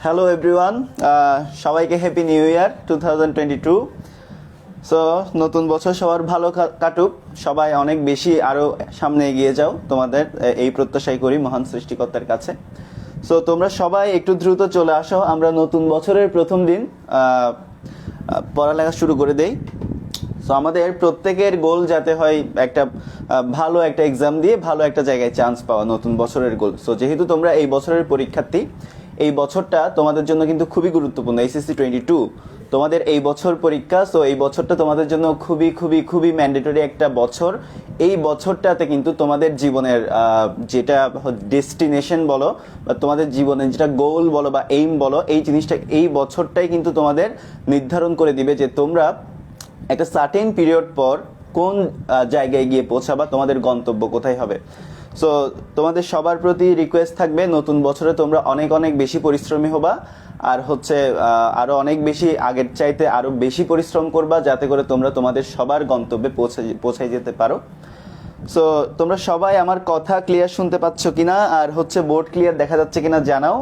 Hello everyone, সবাইকে happy new year 2022। So নতুন বছর সবার ভালো কাটুক, সবাই অনেক বেশি আরও সামনে এগিয়ে যাও, তোমাদের এই প্রত্যাশাই করি মহান সৃষ্টিকর্তার কাছে। সো তোমরা সবাই একটু দ্রুত চলে আসো, আমরা নতুন বছরের প্রথম দিন পড়ালেখা শুরু করে দেই। সো আমাদের প্রত্যেকের গোল যাতে হয় একটা ভালো একটা এক্সাম দিয়ে ভালো একটা জায়গায় চান্স পাওয়া, নতুন বছরের গোল। সো যেহেতু তোমরা এই বছরের পরীক্ষার্থী, এই বছরটা তোমাদের জন্য কিন্তু খুবই গুরুত্বপূর্ণ। এইচএসসি 22 তোমাদের এই বছর পরীক্ষা। সো এই বছরটা তোমাদের জন্য খুবই খুবই খুবই ম্যান্ডেটরি একটা বছর। এই বছরটাতে কিন্তু তোমাদের জীবনের যেটা ডেস্টিনেশন বলো বা তোমাদের জীবনের যেটা গোল বলো বা এইম বলো, এই জিনিসটা এই বছরটাই কিন্তু তোমাদের নির্ধারণ করে দিবে যে তোমরা একটা সার্টেন পিরিয়ড পর কোন জায়গায় গিয়ে পৌঁছাবা, তোমাদের গন্তব্য কোথায় হবে। সো তোমাদের সবার প্রতি রিকোয়েস্ট থাকবে, নতুন বছরে তোমরা অনেক অনেক বেশি পরিশ্রমী হবা, আর হচ্ছে আরও অনেক বেশি আগের চাইতে আরও বেশি পরিশ্রম করবা, যাতে করে তোমরা তোমাদের সবার গন্তব্যে পৌঁছাই যেতে পারো। সো তোমরা সবাই আমার কথা ক্লিয়ার শুনতে পাচ্ছ কিনা, আর হচ্ছে বোর্ড ক্লিয়ার দেখা যাচ্ছে কিনা জানাও।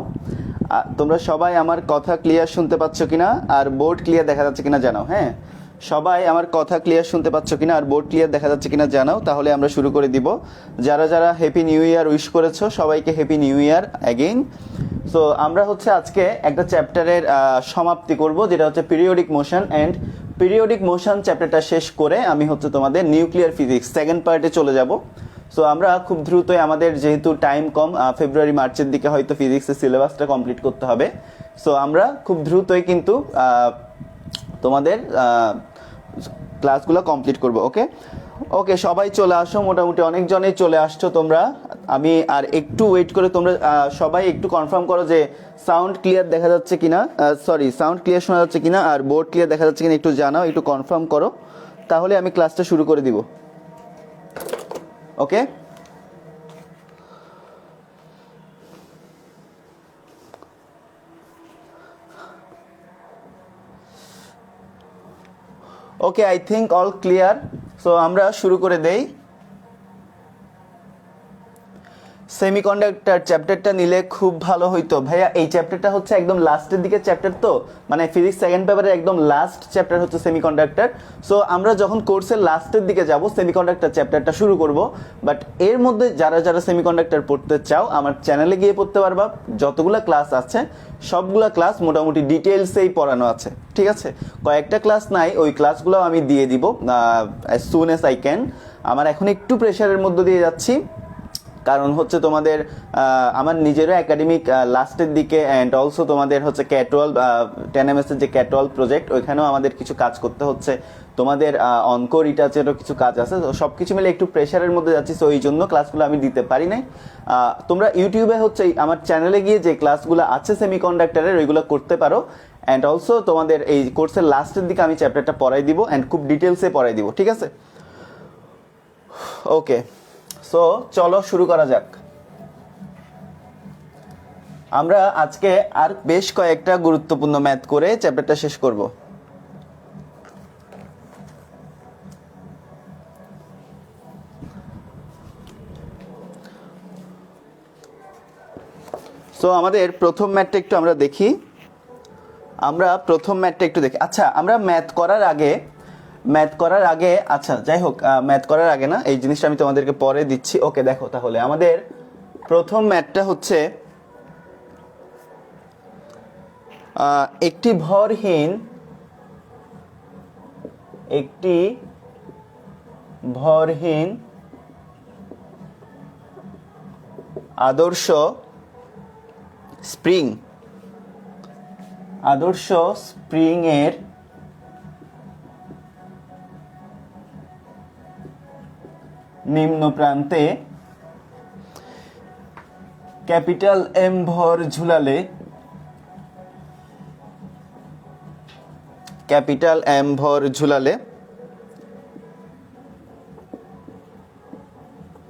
তোমরা সবাই আমার কথা ক্লিয়ার শুনতে পাচ্ছ কিনা আর বোর্ড ক্লিয়ার দেখা যাচ্ছে কিনা জানাও। হ্যাঁ, সবাই আমার কথা ক্লিয়ার শুনতে পাচ্ছ কিনা আর বোর্ড ক্লিয়ার দেখা যাচ্ছে কিনা জানাও, তাহলে আমরা শুরু করে দিব। যারা যারা হ্যাপি নিউ ইয়ার উইশ করেছো সবাইকে happy new year again. So আমরা হচ্ছে আজকে একটা চ্যাপ্টারের সমাপ্তি করব, যেটা হচ্ছে periodic motion. And periodic motion চ্যাপ্টারটা শেষ করে আমি হচ্ছে তোমাদের নিউক্লিয়ার ফিজিক্স সেকেন্ড পার্টে চলে যাব। সো আমরা খুব দ্রুতই, আমাদের যেহেতু টাইম কম, ফেব্রুয়ারি মার্চের দিকে হয়তো ফিজিক্সের সিলেবাসটা কমপ্লিট করতে হবে। সো আমরা খুব দ্রুতই কিন্তু তোমাদের ক্লাসগুলো কমপ্লিট করব। ওকে ওকে, সবাই চলে আসো, মোটামুটি অনেকজনেই চলে আসছো তোমরা। আমি আর একটু ওয়েট করে তোমরা সবাই একটু কনফার্ম করো যে সাউন্ড ক্লিয়ার দেখা যাচ্ছে কিনা, সাউন্ড ক্লিয়ার শোনা যাচ্ছে কিনা আর বোর্ড ক্লিয়ার দেখা যাচ্ছে কিনা একটু জানাও, একটু কনফার্ম করো, তাহলে আমি ক্লাসটা শুরু করে দিব। Okay, okay, I think all clear. So আমরা শুরু করে দেই। সেমিকন্ডাক্টর চ্যাপ্টারটা নিলে খুব ভালো হইতো ভাইয়া। এই চ্যাপ্টারটা হচ্ছে একদম লাস্টের দিকে চ্যাপ্টার, তো মানে ফিজিক্স সেকেন্ড পেপারের একদম লাস্ট চ্যাপ্টার হচ্ছে সেমিকন্ডাক্টর। সো আমরা যখন কোর্সের লাস্টের দিকে যাব সেমিকন্ডাক্টর চ্যাপ্টারটা শুরু করব। বাট এর মধ্যে যারা যারা সেমিকন্ডাক্টর পড়তে চাও আমার চ্যানেলে গিয়ে পড়তে পারবা। যতগুলো ক্লাস আছে সবগুলা ক্লাস মোটামুটি ডিটেলসেই পড়ানো আছে, ঠিক আছে। কয়েকটা ক্লাস নাই, ওই ক্লাসগুলো আমি দিয়ে দিব as soon as I can. আমার এখন একটু প্রেশারের মধ্যে দিয়ে যাচ্ছি, কারণ হচ্ছে তোমাদের আমার নিজেরও একাডেমিক লাস্টের দিকে, অ্যান্ড অলসো তোমাদের হচ্ছে ক্যাটওয়াল 10 MS এর যে ক্যাটওয়াল প্রজেক্ট, ওইখানেও আমাদের কিছু কাজ করতে হচ্ছে। তোমাদের অঙ্ক রিটাচেরও কিছু কাজ আছে, তো সব কিছু মিলে একটু প্রেশারের মধ্যে যাচ্ছি। সো এই জন্য ক্লাসগুলো আমি দিতে পারি নাই। তোমরা ইউটিউবে হচ্ছে আমার চ্যানেলে গিয়ে যে ক্লাসগুলো আছে সেমিকন্ডাক্টরের ওইগুলো করতে পারো। অ্যান্ড অলসো তোমাদের এই কোর্সের লাস্টের দিকে আমি চ্যাপ্টারটা পড়াই দিব, অ্যান্ড খুব ডিটেলসে পড়াই দিব, ঠিক আছে। ওকে, সো চলো শুরু করা যাক। আমরা আজকে আর বেশ কয়েকটা গুরুত্বপূর্ণ ম্যাথ করে চ্যাপ্টারটা শেষ করব। সো আমাদের প্রথম ম্যাথটা একটু আমরা দেখি। আচ্ছা, আমরা ম্যাথ করার আগে আচ্ছা যাই হোক, ম্যাথ করার আগে না, এই জিনিসটা আমি তোমাদেরকে পরে দিচ্ছি। ওকে, দেখো তাহলে আমাদের প্রথম ম্যাথটা হচ্ছে একটি ভরহীন আদর্শ স্প্রিং এর নিম্ন প্রান্তে ক্যাপিটাল এম ভর ঝুলালে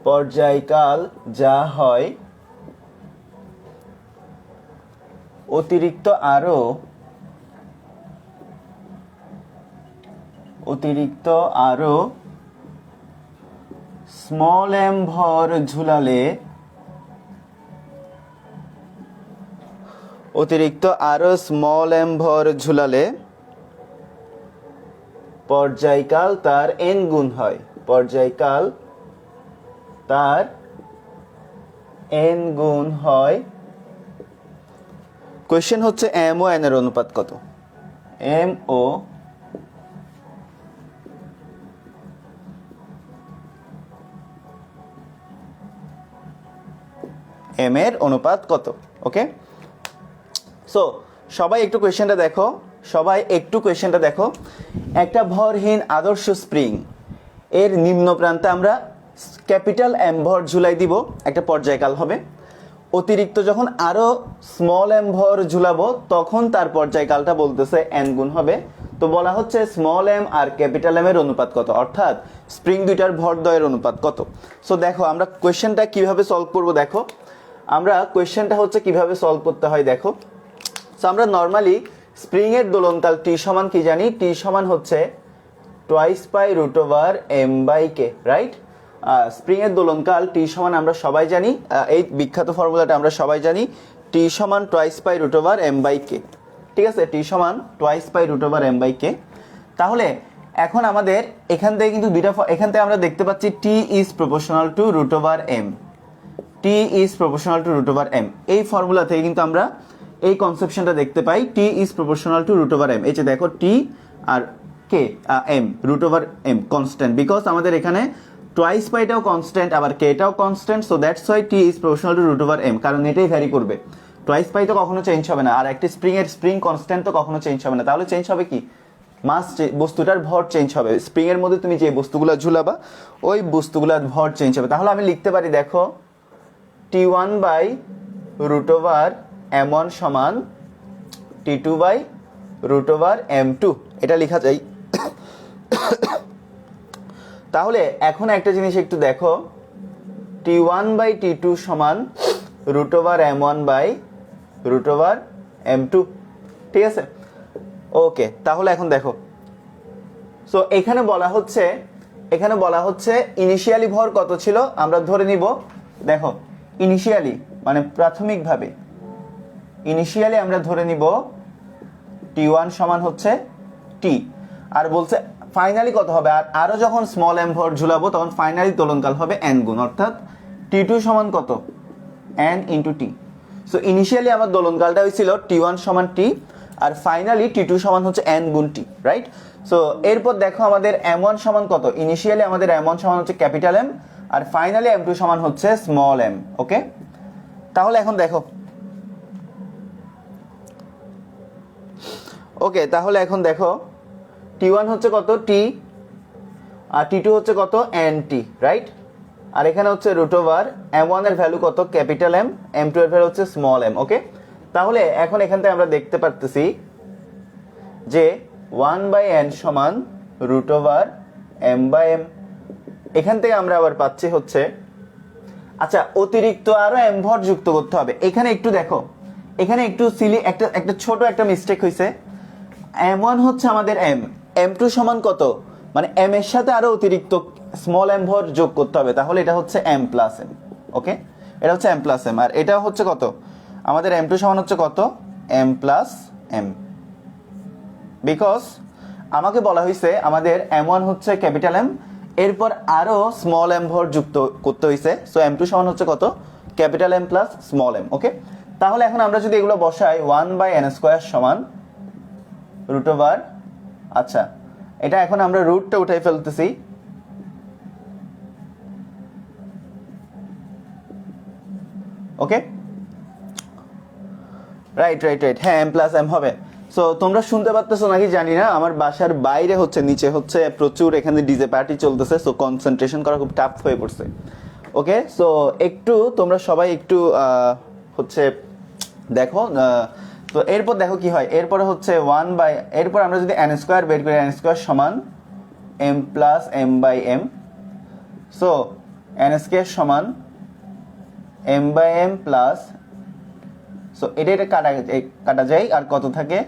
পর্যায়কাল যা হয় অতিরিক্ত আরো স্মল এম ভর ঝুলালে অতিরিক্ত আরো স্মল এম ভর ঝুলালে পর্যায়কাল তার এন গুণ হয়, পর্যায়কাল তার এন গুণ হয়। কোয়েশ্চেন হচ্ছে এম ও এন এর অনুপাত কত? এম ও এম এর অনুপাত কত? ওকে, সো সবাই একটু কোয়েশ্চেনটা দেখো, একটা ভরহীন আদর্শ স্প্রিং এর নিম্ন প্রান্তে আমরা ক্যাপিটাল এম ভর ঝুলাই দিব, একটা পর্যায়কাল হবে। অতিরিক্ত যখন আরো স্মল এম ভর ঝুলাবো তখন তার পর্যায়কালটা বলতেছে এন গুণ হবে। তো বলা হচ্ছে small M R capital M এর অনুপাত কত, অর্থাৎ স্প্রিং দুইটার ভরদ্বয়ের অনুপাত কত। সো দেখো আমরা কোয়েশ্চেনটা কিভাবে সলভ করব, দেখো আমরা কোয়েশ্চেনটা হচ্ছে কিভাবে সলভ করতে হয় দেখো। সো আমরা নর্মালি স্প্রিং এর দোলনকাল টি সমান কি জানি? টি সমান হচ্ছে twice pi root over M by k, right? Spring এর দোলনকাল টি সমান আমরা সবাই জানি, এই বিখ্যাত ফর্মুলাটা আমরা সবাই জানি, টি সমান twice pi root over M by K, ঠিক আছে? টি সমান twice pi root over M by K. তাহলে এখন আমাদের এখান থেকে কিন্তু এখান থেকে আমরা দেখতে পাচ্ছি T is proportional to root over M, T is proportional to root over M. এই ফর্মুলা থেকে কিন্তু আমরা এই কনসেপশনটা দেখতে পাই, T is proportional to root over M. এই যে দেখো টি আর K M, root over M constant, because আমাদের এখানে টোয়াইস পাইটাও কনস্ট্যান্ট আবার কেটাও constant, so that's why T is proportional to root over M, কারণ এটাই ভ্যারি করবে। টোয়াইস পাই তো কখনো চেঞ্জ হবে না, আর একটি স্প্রিং কনস্ট্যান্ট তো কখনো চেঞ্জ হবে না। তাহলে চেঞ্জ হবে কি? মাস, বস্তুটার ভর চেঞ্জ হবে। স্প্রিং এর মধ্যে তুমি যে বস্তুগুলো ঝুলাবা ওই বস্তুগুলোর ভর চেঞ্জ হবে। তাহলে আমি লিখতে পারি দেখো T one by root over M one সমান T two by root over M two, এটা লেখা যায়। তাহলে এখন একটা জিনিস একটু দেখো, T one by T two সমান root over M one by root over M two, ঠিক আছে? ওকে, তাহলে এখন দেখো, সো এখানে বলা হচ্ছে ইনিশিয়ালি ভর কত ছিল আমরা ধরে নিব। দেখো ইনিশিয়ালি মানে প্রাথমিকভাবে ইনিশিয়ালি আমরা ধরে নিব টি ওয়ান সমান হচ্ছে টি, আর বলছে ফাইনালি কত হবে, আর আরো যখন স্মল এম ভর ঝুলাবো তখন ফাইনালি দোলনকাল হবে এন গুণ, অর্থাৎ টি টু সমান কত? N into T. So initially আমার দোলনকালটা হয়েছিল টি ওয়ান সমান টি, আর ফাইনালি টি টু সমান হচ্ছে এন গুণ টি, রাইট? সো এরপর দেখো আমাদের এম ওয়ান সমান কত? ইনিশিয়ালি আমাদের এম ওয়ান সমান হচ্ছে ক্যাপিটাল এম, আর ফাইনালি এম টু সমান হচ্ছে স্মল এম। ওকে, তাহলে এখন দেখো, ওকে তাহলে এখন দেখো টি ওয়ান হচ্ছে কত? টি, আর টি টু হচ্ছে কত? N T, right? আর এখানে হচ্ছে রুট ওভার এম ওয়ান এর ভ্যালু কত? ক্যাপিটাল এম, এম টু এর ভ্যালু হচ্ছে স্মল এম। ওকে, তাহলে এখন এখান থেকে আমরা দেখতে পারতেছি যে ওয়ান বাই এন সমান root over M by m. এখান থেকে আমরা আবার পাচ্ছি হচ্ছে, আচ্ছা অতিরিক্ত আরো এম ভর যুক্ত করতে হবে। এখানে একটু দেখো, এখানে একটু সিলি একটা ছোট একটা মিস্টেক হয়েছে। এম ওয়ান হচ্ছে আমাদের এম, এম টু সমান কত? মানে এম এর সাথে আরো অতিরিক্ত স্মল এম ভর যোগ করতে হবে, তাহলে এটা হচ্ছে এম প্লাস এম। ওকে, এটা হচ্ছে এম প্লাস এম, আর এটা হচ্ছে কত? আমাদের এম টু সমান হচ্ছে কত? এম প্লাস এম, বিকজ আমাকে বলা হয়েছে আমাদের এম ওয়ান হচ্ছে ক্যাপিটাল এম, এরপর আরো স্মল এম ভর যুক্ত করতে হয়েছে, সো এম টু সমান হচ্ছে কত? Capital M plus small M. Okay, তাহলে এখন আমরা যদি এগুলো বসাই, ওয়ান বাই এন স্কোয়ার সমান রুট ওভার, আচ্ছা এটা এখন আমরা রুটটা উঠাই ফেলতেছি, ওকে রাইট রাইট রাইট, হ্যাঁ এম প্লাস এম হবে। সো তোমরা শুনতে পাচ্তেছো নাকি জানি না, আমার বাসার বাইরে হচ্ছে, নিচে হচ্ছে প্রচুর এখানে ডিজে পার্টি চলতেছে, সো কনসেন্ট্রেশন করা খুব টাফ হয়ে পড়ছে। ওকে, সো একটু তোমরা সবাই একটু হচ্ছে দেখো, তো এরপর দেখো কি হয়, এরপরে হচ্ছে ওয়ান বাই, এরপর আমরা যদি এন স্কোয়ার বের করি, এন স্কোয়ার সমান M plus M by M, so N square সমান M by M plus, so এটা কাটা যায়, আর কত থাকে?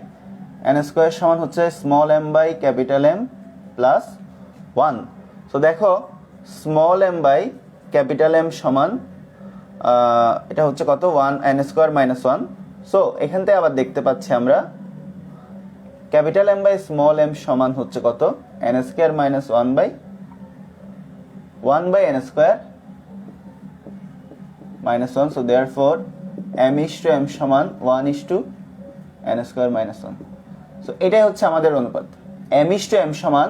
এন স্কোয়ার সমান হচ্ছে small M by capital M plus one. So দেখো small M by capital M সমান এটা হচ্ছে কত? One, N square minus one, so এখান থেকে আবার দেখতে পাচ্ছি আমরা capital M by small M সমান হচ্ছে কত, N square minus one by N square minus one. So therefore M is to M সমান one is to N square minus one. So এটাই হচ্ছে আমাদের অনুপাত, এম ইস টু এম সমান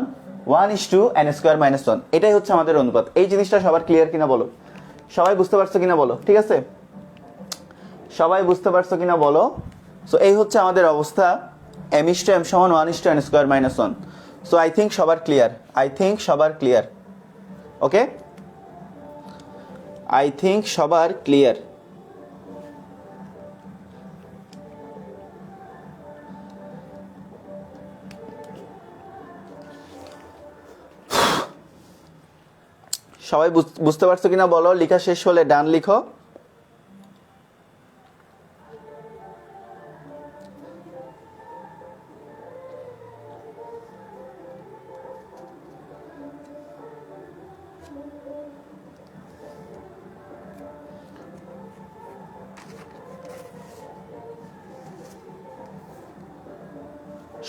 one is to N square minus one, এটাই হচ্ছে আমাদের অনুপাত। এই জিনিসটা সবার ক্লিয়ার কিনা বলো, সবাই বুঝতে পারছো কিনা বলো, ঠিক আছে সবাই বুঝতে পারছো কিনা বলো। সো এই হচ্ছে আমাদের অবস্থা, এম ইস টু এম সমান one is to N square minus one. So I think সবার ক্লিয়ার, ওকে আই থিঙ্ক সবার ক্লিয়ার। সবাই বুঝতে পারছো কিনা বলো, লেখা শেষ হলে ডান লিখো।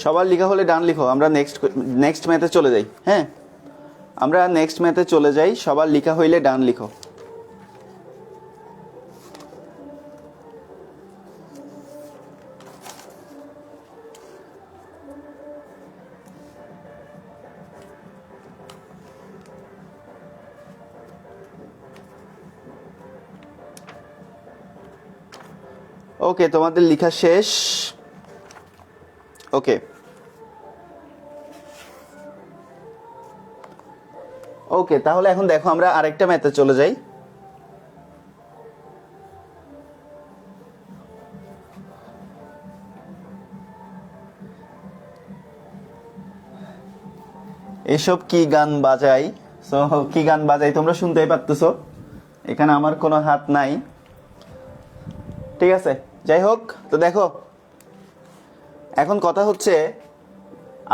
সবার লেখা হলে ডান লিখো, আমরা নেক্সট ম্যাথে চলে যাই। হ্যাঁ আমরা নেক্সট ম্যাথে চলে যাই, সবার লেখা হইলে ডান লিখো। ওকে তোমাদের লেখা শেষ, ওকে ওকে তাহলে এখন দেখো আমরা আরেকটা ম্যাথে চলে যাই। এসব কি গান বাজাই, সো কি গান বাজাই তোমরা শুনতেই পারতেছো, এখানে আমার কোনো হাত নাই, ঠিক আছে যাই হোক। তো দেখো এখন কথা হচ্ছে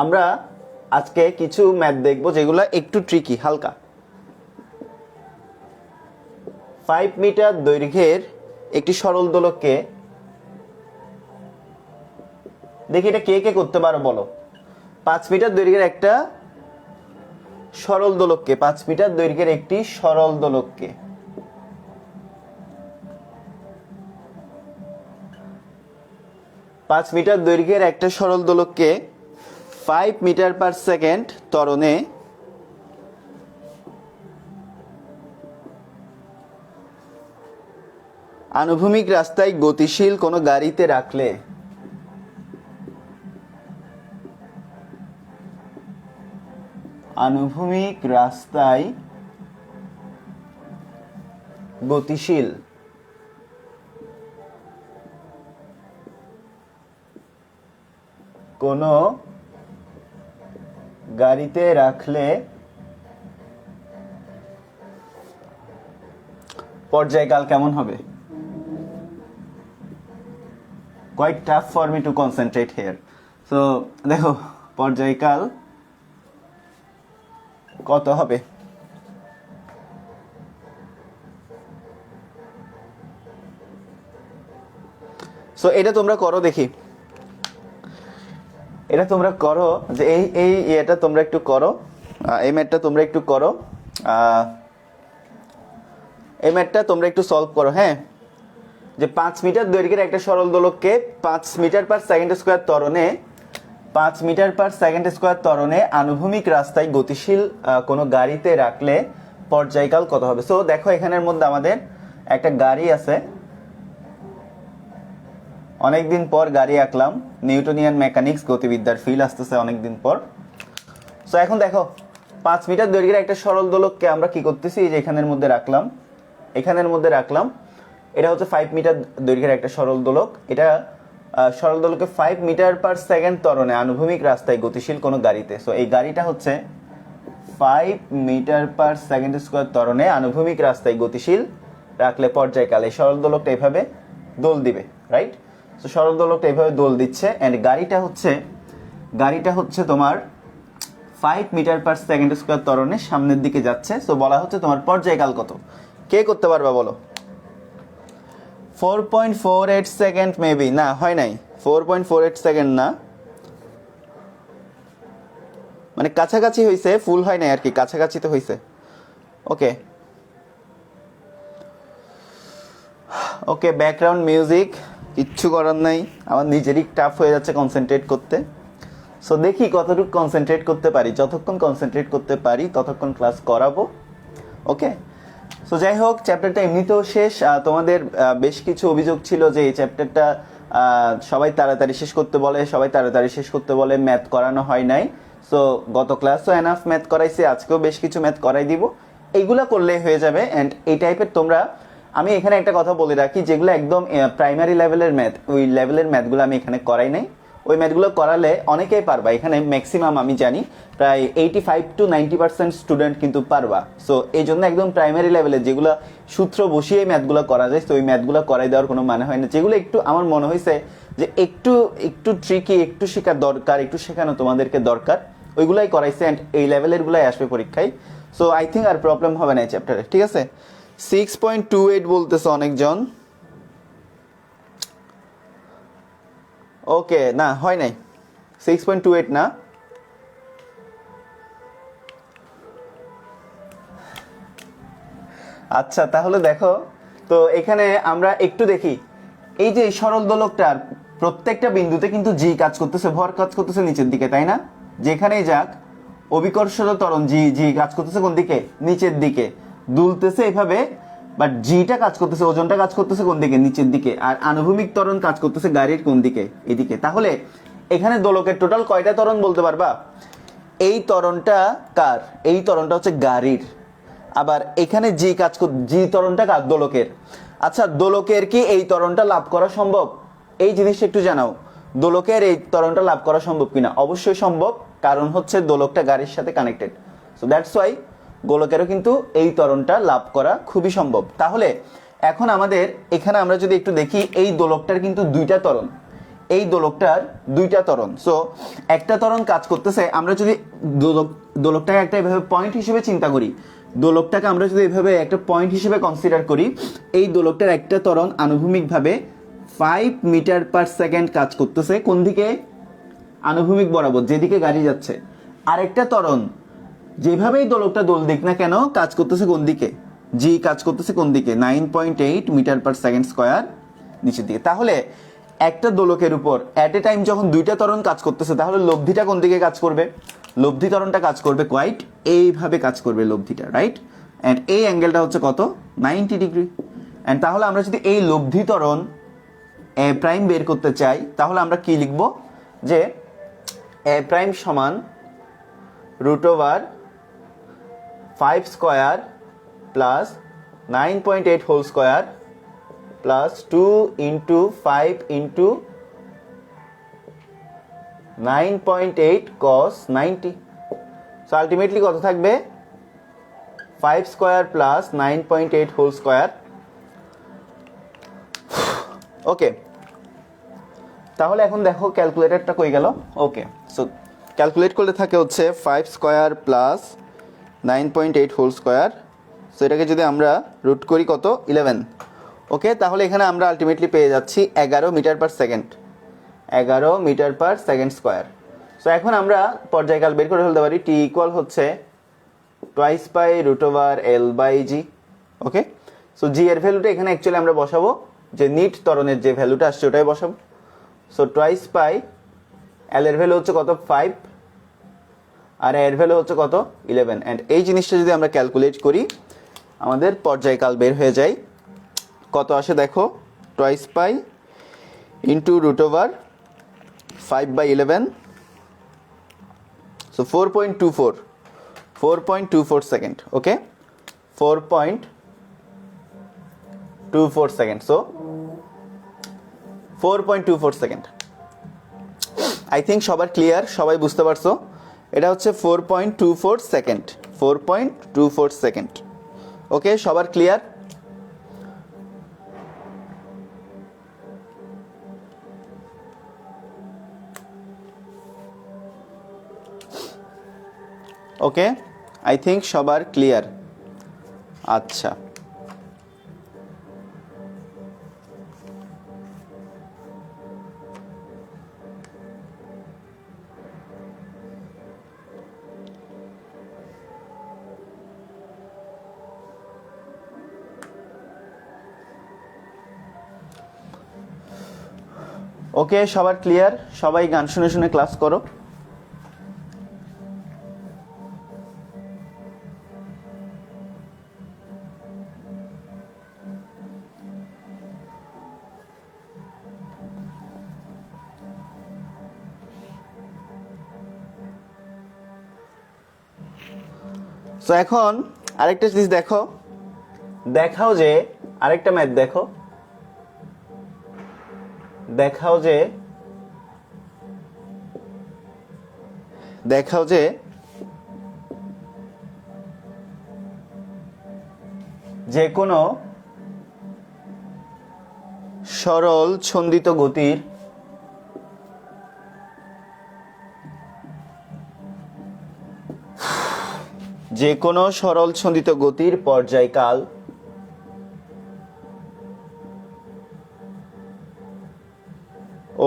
আমরা আজকে কিছু ম্যাথ দেখবো যেগুলো একটু ট্রিকি, হালকা। 5 মিটার দৈর্ঘ্যের একটি সরল দোলককে, দেখি এটা কে কে করতে পারো বলো। 5 মিটার দৈর্ঘ্যের একটা সরল দোলককে, 5 মিটার দৈর্ঘ্যের একটি সরল দোলককে 5 মিটার দৈর্ঘ্যের একটা সরল দোলককে 5 মিটার পার সেকেন্ড ত্বরণে আনুভূমিক রাস্তায় গতিশীল কোনো গাড়িতে রাখলে আনুভূমিক রাস্তায় গতিশীল কোনো গাড়িতে রাখলে পর্যায়কাল কেমন হবে? quite tough for me to concentrate here. So দেখো পর্যায়কাল কত হবে? সো এটা তোমরা করো দেখি, এটা তোমরা করো যে এটা তোমরা একটু করো, এই ম্যাথটা তোমরা একটু করো, এই ম্যাথটা তোমরা একটু সলভ করো। হ্যাঁ যে 5 মিটার দৈর্ঘ্যের একটা সরল দোলককে 5 মিটার পার সেকেন্ড স্কয়ার ত্বরণে 5 মিটার পার সেকেন্ড স্কয়ার ত্বরণে আনুভূমিক রাস্তায় গতিশীল কোনো গাড়িতে রাখলে পর্যায়কাল কত হবে? সো দেখো এখানের মধ্যে আমাদের একটা গাড়ি আছে, অনেকদিন পর গাড়ি আঁকলাম, নিউটনিয়ান মেকানিক্স গতিবিদ্যার ফিল আসতেছে অনেকদিন পর। সো এখন দেখো 5 মিটার দৈর্ঘ্যের একটা সরল দোলককে আমরা কি করতেছি, এই যে এখানের মধ্যে রাখলাম, এখানের মধ্যে রাখলাম, এটা হচ্ছে 5 মিটার দৈর্ঘ্যের একটা সরল দোলক, এটা সরল দোলকে 5 মিটার পার সেকেন্ড ত্বরণে আনুভূমিক রাস্তায় গতিশীল কোনো গাড়িতে, সো এই গাড়িটা হচ্ছে 5 মিটার পার সেকেন্ড স্কয়ার ত্বরণে আনুভূমিক রাস্তায় গতিশীল রাখলে পর্যায়কাল, এই সরল দোলকটা এইভাবে দোল দিবে, রাইট? সো সরল দোলকটা এইভাবে দোল দিচ্ছে, এন্ড গাড়িটা হচ্ছে তোমার 5 মিটার পার সেকেন্ড স্কয়ার ত্বরণে সামনের দিকে যাচ্ছে। সো বলা হচ্ছে তোমার পর্যায়কাল কত, কে করতে পারবা বলো? 4.48 সেকেন্ড মেবি, না হয় নাই, 4.48 সেকেন্ড না, মানে কাছাকাছি হয়েছে, ফুল হয় নাই আর কি, কাছাকাছি তো হয়েছে। ওকে ওকে, ব্যাকগ্রাউন্ড মিউজিক, কিচ্ছু করার নাই, আমার নিজেরই টাফ হয়ে যাচ্ছে কনসেন্ট্রেট করতে। সো দেখি কতটুকু কনসেন্ট্রেট করতে পারি, যতক্ষণ কনসেন্ট্রেট করতে পারি ততক্ষণ ক্লাস করাবো। ওকে, সো যাই হোক, চ্যাপ্টারটা এমনিতেও শেষ। তোমাদের বেশ কিছু অভিযোগ ছিল যে এই চ্যাপ্টারটা সবাই তাড়াতাড়ি শেষ করতে বলে, সবাই তাড়াতাড়ি শেষ করতে বলে, ম্যাথ করানো হয় নাই। সো গত ক্লাসও এনাফ ম্যাথ করাইছি, আজকেও বেশ কিছু ম্যাথ করাই দিব, এইগুলা করলেই হয়ে যাবে। অ্যান্ড এই টাইপের তোমরা, আমি এখানে একটা কথা বলে রাখি, যেগুলো একদম প্রাইমারি লেভেলের ম্যাথ, ওই লেভেলের ম্যাথগুলো আমি এখানে করাই নাই। ওই ম্যাথগুলো করালে অনেকেই পারবা, এখানে ম্যাক্সিমাম আমি জানি প্রায় 85 to 90% স্টুডেন্ট কিন্তু পারবা। সো এই জন্য একদম প্রাইমারি লেভেলে যেগুলো সূত্র বসিয়ে ম্যাথগুলো করা যায়, তো ওই ম্যাথগুলো করাই দেওয়ার কোনো মানে হয় না। যেগুলো একটু আমার মনে হয়েছে যে একটু একটু ট্রিকি, একটু শেখার দরকার, একটু শেখানো তোমাদেরকে দরকার, ওইগুলাই করাইছে। অ্যান্ড এই লেভেলেরগুলাই আসবে পরীক্ষায়। সো আই থিঙ্ক আর প্রবলেম হবে না এই চ্যাপ্টারে, ঠিক আছে। 6.28 বলতেছে অনেকজন। ওকে, না হয় নাই, 6.28 না। আচ্ছা, তাহলে দেখো তো এখানে আমরা একটু দেখি, এই যে সরল দোলকটার প্রত্যেকটা বিন্দুতে কিন্তু জি কাজ করতেছে, ভর কাজ করতেছে নিচের দিকে, তাই না? যেখানেই যাক অভিকর্ষজ ত্বরণ জি জি কাজ করতেছে কোন দিকে? নিচের দিকে, দুলতেছে এভাবে, বাট জিটা কাজ করতেছে, ওজনটা কাজ করতেছে কোন দিকে? নিচের দিকে। আর আনুভূমিক ত্বরণ কাজ করতেছে গাড়ির কোন দিকে? এদিকে। তাহলে এখানে দোলকের টোটাল কয়টা ত্বরণ বলতে পারবা? এই ত্বরণটা কার? এই ত্বরণটা হচ্ছে গাড়ির। আবার এখানে জি কাজ জি ত্বরণটা কার? দোলকের। আচ্ছা, দোলকের কি এই ত্বরণটা লাভ করা সম্ভব? এই জিনিসটা একটু জানাও, দোলকের এই ত্বরণটা লাভ করা সম্ভব কিনা? অবশ্যই সম্ভব, কারণ হচ্ছে দোলকটা গাড়ির সাথে কানেক্টেড। সো দ্যাটস ওয়াই গোলকেরও কিন্তু এই ত্বরণটা লাভ করা খুবই সম্ভব। তাহলে এখন আমাদের এখানে আমরা যদি একটু দেখি, এই দোলকটার কিন্তু দুইটা ত্বরণ, এই দোলকটার দুইটা ত্বরণ। সো একটা ত্বরণ কাজ করতেছে, আমরা যদি দোলকটাকে একটা এভাবে পয়েন্ট হিসেবে চিন্তা করি, দোলকটাকে আমরা যদি এভাবে একটা পয়েন্ট হিসেবে কনসিডার করি, এই দোলকটার একটা ত্বরণ আনুভূমিকভাবে 5 মিটার পার সেকেন্ড কাজ করতেছে কোন দিকে? আনুভূমিক বরাবর, যেদিকে গাড়ি যাচ্ছে। আরেকটা ত্বরণ যেভাবেই দোলকটা দোল দিক না কেন কাজ করতেছে কোন দিকে? জি কাজ করতেছে কোন দিকে? 9.8 মিটার পার সেকেন্ড স্কোয়ার নিচের দিকে। তাহলে একটা দোলকের উপর অ্যাট এ টাইম যখন দুইটা ত্বরণ কাজ করতেছে, তাহলে লব্ধিটা কোন দিকে কাজ করবে? লব্ধি ত্বরণটা কাজ করবে কোয়াইট এইভাবে কাজ করবে লব্ধিটা, রাইট? অ্যান্ড এই অ্যাঙ্গেলটা হচ্ছে কত? 90 ডিগ্রি। অ্যান্ড তাহলে আমরা যদি এই লব্ধি ত্বরণ এ প্রাইম বের করতে চাই, তাহলে আমরা কি লিখব? যে এ প্রাইম সমান √5 square plus 9.8 whole square plus 2 into 5 into 9.8 cos 90। So ultimately কত থাকবে? 5 square plus 9.8 whole square. Okay, তাহলে এখন দেখো ক্যালকুলেটরটা কই গেল? ওকে, সো ক্যালকুলেট করলে থাকে হচ্ছে 5 square plus 9.8 whole square. So এটাকে যদি আমরা রুট করি কত? 11। ওকে, তাহলে এখানে আমরা আলটিমেটলি পেয়ে যাচ্ছি 11 meter per second, 11 meter per second square. So এখন আমরা পর্যায়কাল বের করে ফেলতে পারি। টি ইকুয়াল হচ্ছে twice pi √L/g। Okay, so g এর ভ্যালুটা এখানে অ্যাকচুয়ালি আমরা বসাবো, যে নিট ত্বরণের যে ভ্যালুটা আসছে ওটাই বসাবো। সো টুয়াইস পাই, এল এর ভ্যালু হচ্ছে কত? 5, আর এর ভ্যালু হচ্ছে কত? 11। অ্যান্ড এই জিনিসটা যদি আমরা ক্যালকুলেট করি, আমাদের পর্যায়কাল বের হয়ে যায়। কত আসে দেখো? Twice pi into √5/11, so 4.24 second. Okay, 4.24 second. So 4.24 second. I think সবার ক্লিয়ার, সবাই বুঝতে পারছো? এটা হচ্ছে 4.24 সেকেন্ড, 4.24 সেকেন্ড। ওকে, সবার ক্লিয়ার? ওকে, আই থিঙ্ক সবার ক্লিয়ার। আচ্ছা, ওকে, সবার ক্লিয়ার? সবাই গান শুনে শুনে ক্লাস করো। তো এখন আরেকটা জিনিস দেখো, দেখাও যে আরেকটা ম্যাথ দেখো, দেখাও যে যে কোনো সরল ছন্দিত গতির পর্যায়কাল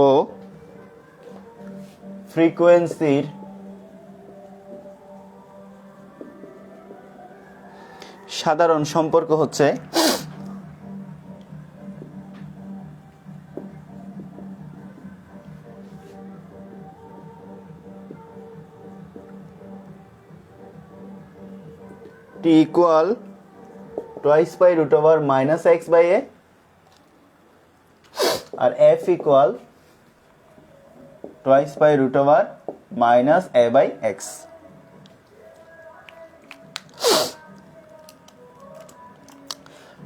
ও ফ্রিকোয়েন্সির সাধারণ সম্পর্ক হচ্ছে t equal twice by root over minus x by a আর f equal twice by root over minus a by x।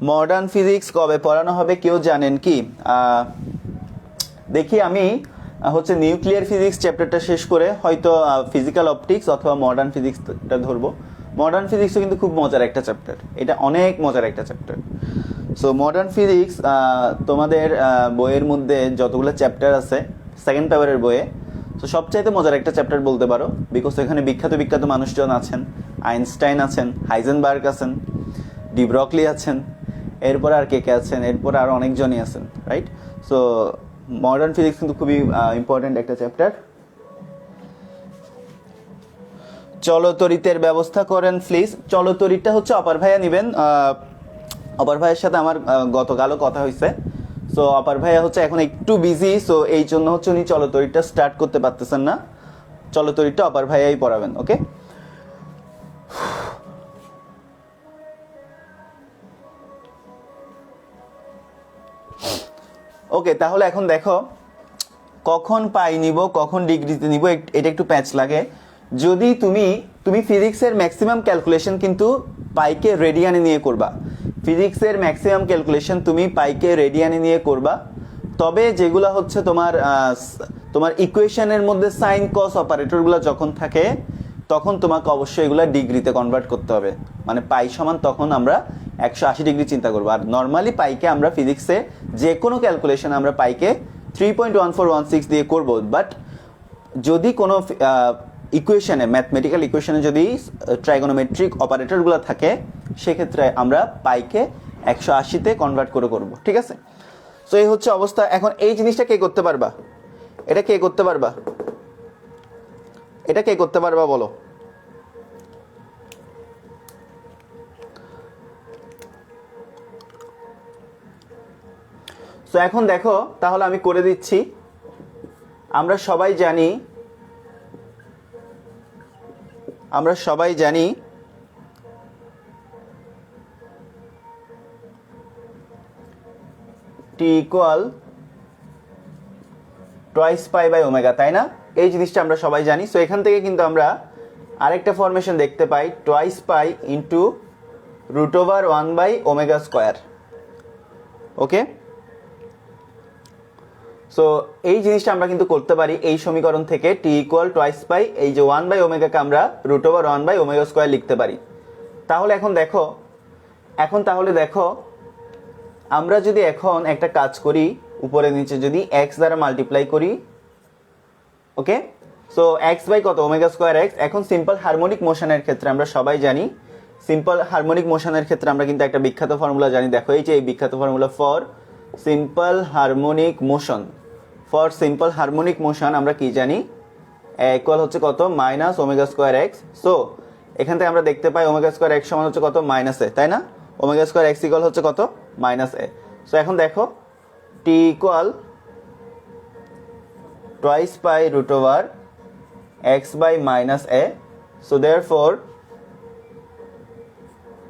Modern physics কবে পড়ানো হবে কেউ জানেন কি? দেখি আমি হচ্ছে নিউক্লিয়ার ফিজিক্স চ্যাপ্টারটা শেষ করে হয়তো ফিজিক্যাল অপটিক্স অথবা মডার্ন ফিজিক্সটা ধরবো। মডার্ন ফিজিক্সও কিন্তু খুব মজার একটা চ্যাপ্টার, এটা অনেক মজার একটা চ্যাপ্টার। সো মডার্ন ফিজিক্স তোমাদের বইয়ের মধ্যে যতগুলো চ্যাপ্টার আছে সেকেন্ড পেপারের বইয়ে, তো সবচাইতে মজার একটা চ্যাপ্টার বলতে পারো, বিকজ এখানে বিখ্যাত মানুষজন আছেন, আইনস্টাইন আছেন, হাইজেনবার্গ আছেন, ডি ব্রকলি আছেন, এরপর আর কে আছেন, এরপর আরও অনেকজনই আছেন, রাইট? সো মডার্ন ফিজিক্স কিন্তু খুবই ইম্পর্টেন্ট একটা চ্যাপ্টার। চলতরিতের ব্যবস্থা করেন প্লিজ। চলতরিতটা হচ্ছে অপার ভাইয়া নেবেন, অপার ভাইয়ের সাথে আমার গতকালও কথা হয়েছে। সো অপার ভাইয়া হচ্ছে এখন একটু বিজি, সো এই জন্য হচ্ছে উনি চলতরিতটা স্টার্ট করতে পারতেছেন না। চলতরিতটা অপার ভাইয়াই পড়াবেন, ওকে? ওকে, তাহলে এখন দেখো কখন পাই নিব, কখন ডিগ্রিতে নিব, এটা একটু প্যাচ লাগে। যদি তুমি ফিজিক্সের ম্যাক্সিমাম ক্যালকুলেশন কিন্তু পাইকে রেডিয়ানে নিয়ে করবা, ফিজিক্সের ম্যাক্সিমাম ক্যালকুলেশন তুমি পাইকে রেডিয়ানে নিয়ে করবা। তবে যেগুলো হচ্ছে তোমার ইকুয়েশনের মধ্যে সাইন কস অপারেটরগুলো যখন থাকে তখন তোমাকে অবশ্যই এগুলো ডিগ্রিতে কনভার্ট করতে হবে, মানে পাই সমান তখন আমরা 180 ডিগ্রি চিন্তা করবো। আর নর্মালি পাইকে আমরা ফিজিক্সে যে কোনো ক্যালকুলেশন আমরা পাইকে 3.1416 দিয়ে করব। বাট যদি কোনো ইকুয়েশনে, ম্যাথমেটিক্যাল ইকুয়েশনে যদি ট্রাইগোনোমেট্রিক অপারেটরগুলো থাকে সেক্ষেত্রে আমরা পাইকে 180তে কনভার্ট করে করব, ঠিক আছে? সো এই হচ্ছে অবস্থা। এখন এই জিনিসটা কে করতে পারবা? এটা কে করতে পারবা? এটা কে করতে পারবা বলো? তো এখন দেখো, তাহলে আমি করে দিচ্ছি। আমরা সবাই জানি t equal twice pi by omega, তাই না? এই জিনিসটা আমরা সবাই জানি। সো এখান থেকে কিন্তু আমরা আরেকটা ফরমেশন দেখতে পাই, twice pi into root over 1 by omega square, okay? So এই জিনিসটা আমরা কিন্তু করতে পারি এই সমীকরণ থেকে, t equal twice pi, এই যে 1 by omega কে আমরা root over 1 by omega square লিখতে পারি। তাহলে এখন দেখো আমরা যদি এখন একটা কাজ করি, উপরে নিচে যদি x দ্বারা মাল্টিপ্লাই করি, ওকে? সো x বাই কত? Omega square x। এখন সিম্পল হারমোনিক মোশনের ক্ষেত্রে আমরা সবাই জানি, সিম্পল হারমোনিক মোশনের ক্ষেত্রে আমরা কিন্তু একটা বিখ্যাত ফর্মুলা জানি। দেখো এই যে এই বিখ্যাত formula for simple harmonic motion, আমরা কি জানি? ইকুয়াল হচ্ছে কত? Minus omega square x. So এখান থেকে আমরা দেখতে পাই ওমেগা স্কোয়ার এক্স সমান হচ্ছে কত? মাইনাস এ, তাই না? ওমেগা স্কোয়ার এক্স ইকুয়াল হচ্ছে কত? মাইনাস এ। সো এখন দেখো t equal twice pi root over x by minus a. So therefore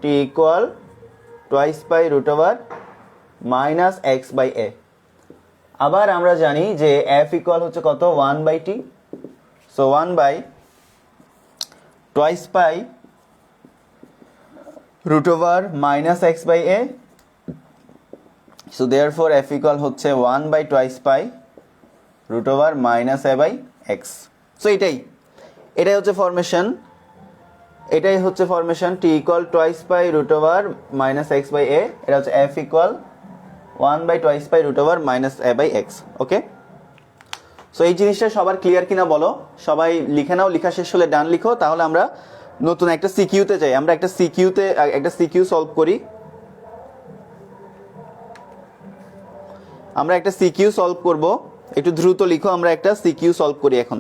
t equal twice pi root over minus x by a. আবার আমরা জানি যে f ইকুয়াল হচ্ছে কত 1 by t. So 1 by twice pi root over minus x by a. So therefore f equal হচ্ছে 1 by twice pi root over minus a by x. So এটাই হচ্ছে formation, t equal twice pi root over minus x by a. এটা হচ্ছে f equal 1 by twice pi root over minus a by x. Okay, so এই জিনিসটা সবার clear কিনা বলো, সবাই লিখে নাও, লেখা শেষ হলে ডান লিখো, তাহলে আমরা নতুন একটা সিকিউতে যাই। আমরা একটা সিকিউ সলভ করি। আমরা একটা সিকিউ সলভ করব, একটু দ্রুত লিখো। আমরা একটা সিকিউ সলভ করি এখন।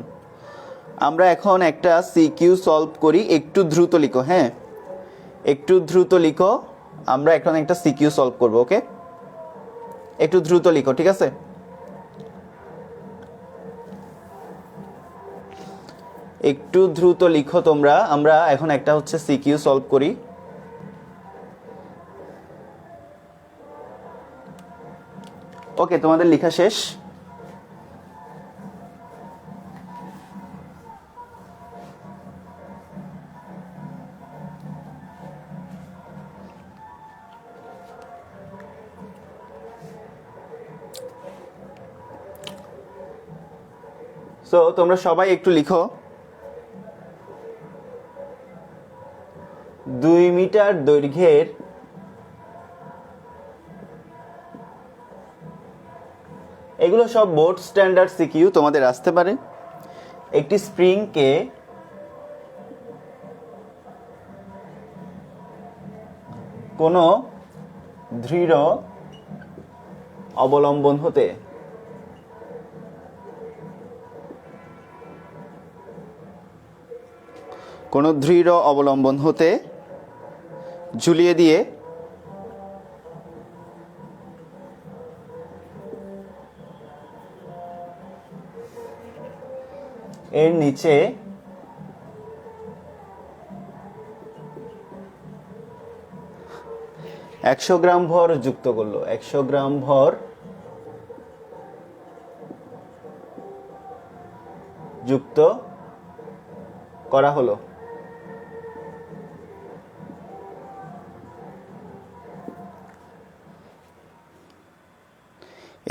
আমরা এখন একটা সিকিউ সলভ করি, একটু দ্রুত লিখো। হ্যাঁ, একটু দ্রুত লিখো। আমরা এখন একটা সিকিউ সলভ করব। ওকে, একটু দ্রুত লিখো, ঠিক আছে? একটু দ্রুত লিখো তোমরা। আমরা এখন একটা হচ্ছে সিকিউ সলভ করি। ওকে, তোমাদের লেখা শেষ। সো তোমরা সবাই একটু লিখো। 2 মিটার দৈর্ঘ্যের এগুলো সব বোর্ড স্ট্যান্ডার্ড সিকিউ তোমাদের আসতে পারে। একটি স্প্রিংকে কোনো দৃঢ় অবলম্বন হতে ঝুলিয়ে দিয়ে এর নিচে 100 গ্রাম ভর যুক্ত করলো। 100 গ্রাম ভর যুক্ত করা হলো।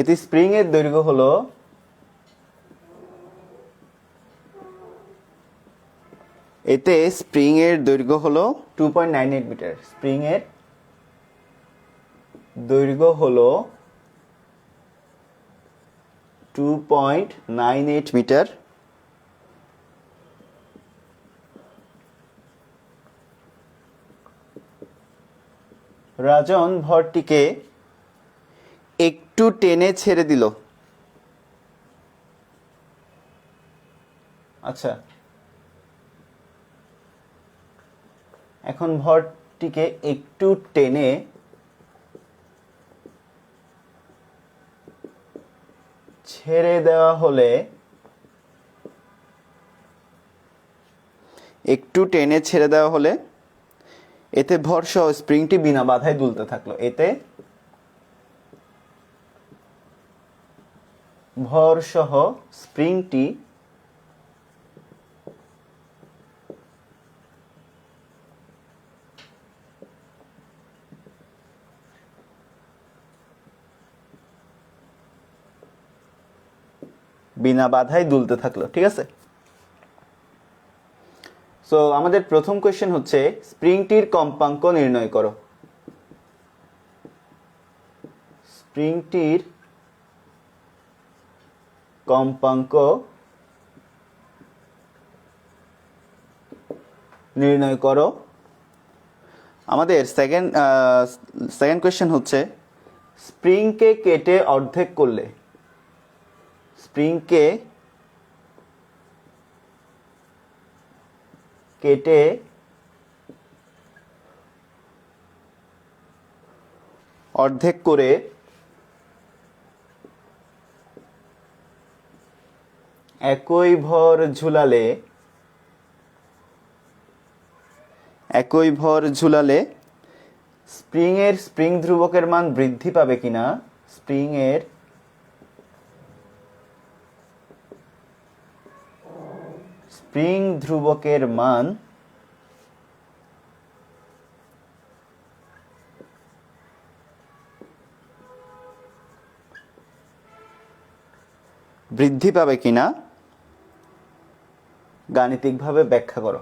এতে স্প্রিং এর দৈর্ঘ্য হলো 2.98 মিটার। স্প্রিং এর দৈর্ঘ্য হলো 2.98 মিটার। রাজন ভরটিকে একটু টেনে ছেড়ে দিল। আচ্ছা, এখন ভরটিকে একটু টেনে ছেড়ে দেওয়া হলে এতে ভরসহ স্প্রিংটি বিনা বাধায় দুলতে থাকলো। এতে ভরসহ স্প্রিংটি বিনা বাধায় দুলতে থাকলো। ঠিক আছে, সো আমাদের প্রথম কোশ্চেন হচ্ছে স্প্রিংটির কম্পাঙ্ক নির্ণয় করো। স্প্রিংটির কম্পাঙ্ক নির্ণয় করো। আমাদের সেকেন্ড কোশ্চেন হচ্ছে স্প্রিংকে কেটে অর্ধেক করলে, স্প্রিংকে কেটে অর্ধেক করে একই ভর ঝুলালে স্প্রিং ধ্রুবকের মান বৃদ্ধি পাবে কিনা, স্প্রিং ধ্রুবকের মান বৃদ্ধি পাবে কিনা গাণিতিকভাবে ব্যাখ্যা করো।